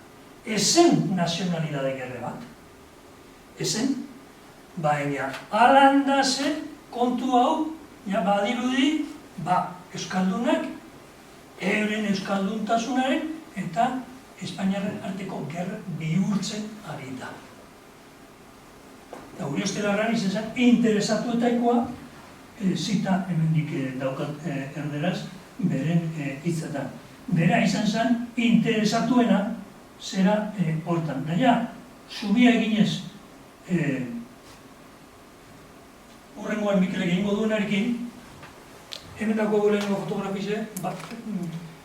Ezen nazionalidade gerra bat. Ezen, baina alanda zen kontu hau, badirudi, euskaldunak, euren euskalduntasunaren eta Espainiaren arteko gerra bihurtzen ari da. Eta Urioste Larran izan zen interesatuetaikoa, zita hemendik daukat erderaz, beren hitzetan. Bera izan zen interesatuena zera hortan. Daia, zubia eginez, hurrengoan Mikelek egingo duenarekin, hemen dago lehenengo fotografize,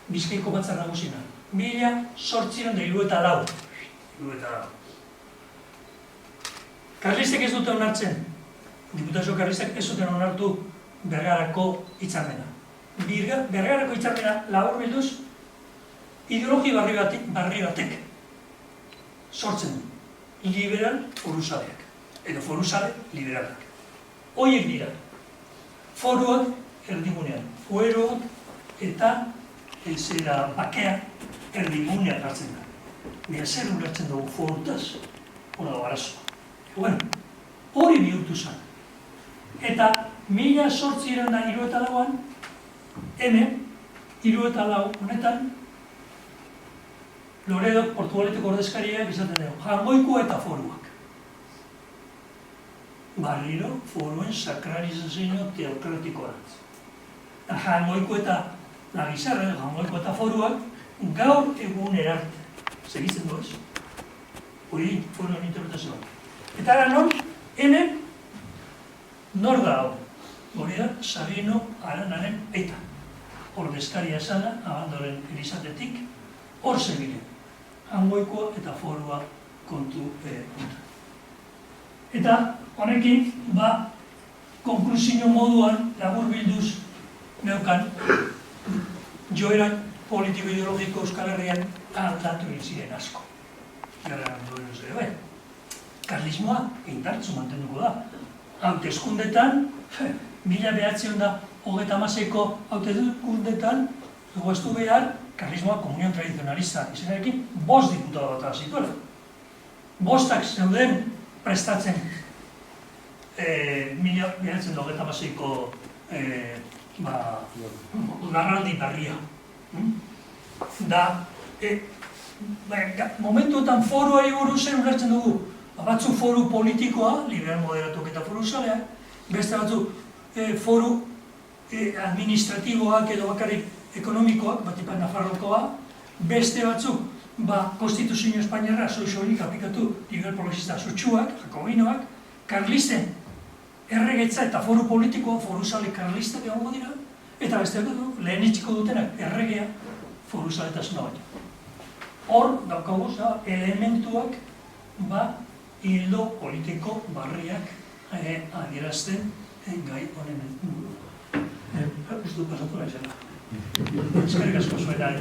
Bizkaiko Batzar Nagusina. 1874. Karlistek ez dute onartzen, diputazio karlistek ez duten onartu Bergarako hitzarmena. Bergarako hitzarmena laburbilduz ideologi barri batek sortzen du. Liberal foruzaleak, edo foruzale liberalak. Hoiek dira, foruak erdigunean, fueroak eta zera bakea erdigunean hartzen da. Baina zer ulertzen dugu forutaz, hona dago arazoa. Hori bihurtu zen. Eta 1874an, hemen, 74 honetan, Loredo, Portugaleteko ordezkariak izaten dugu, jangoiko eta foruak. Barriro, foruen sakralizazio teokratikoak. Jangoiko eta Lagizarra, jangoiko eta foruak, gaur egun erarte. Segitzen du ez? Hori, foruen interpretazioa. Eta gara non, hemen, nor da hau? Hori da, Sabino Aranaren eta. Ordezkaria zana, Abandoren Elizatetik, hor zebilen. Jangoikoa eta forua kontu konta. Eta honekin, konklusio moduan, labur bilduz neukan, joerak politiko-ideologiko Euskal Herrian aldatu ziren asko. Gara duen ere, karlismoa indartzu mantenduko da. Hauteskundetan, 1936ko hauteskundetan, dugu ez du behar, karlismoa komunion tradizionalista izenarekin 5 diputado bat zituela. 5 zeuden prestatzen 1936ko larraldi berria. da, momentuetan foruari buruz zer ulertzen dugu. Batzuk foru politikoa, liberal moderatuk eta foru zaleak, beste batzuk foru administratiboak edo bakarrik ekonomikoak, batipan Nafarrokoa, beste batzuk, Konstituzio Espainiarra soilik aplikatu liberal progresista sutsuak, jakobinoak, karlisten erregetza eta foru politikoa, foru zale karlistak egongo dira, eta beste batzuk, lehen itxiko dutenak erregea foru zaletasuna baina. Hor, daukagu, elementuak, hildo politiko barriak adierazten gai honen inguruan. Uste du pasatu nahi zela. Eskerrik asko zuena.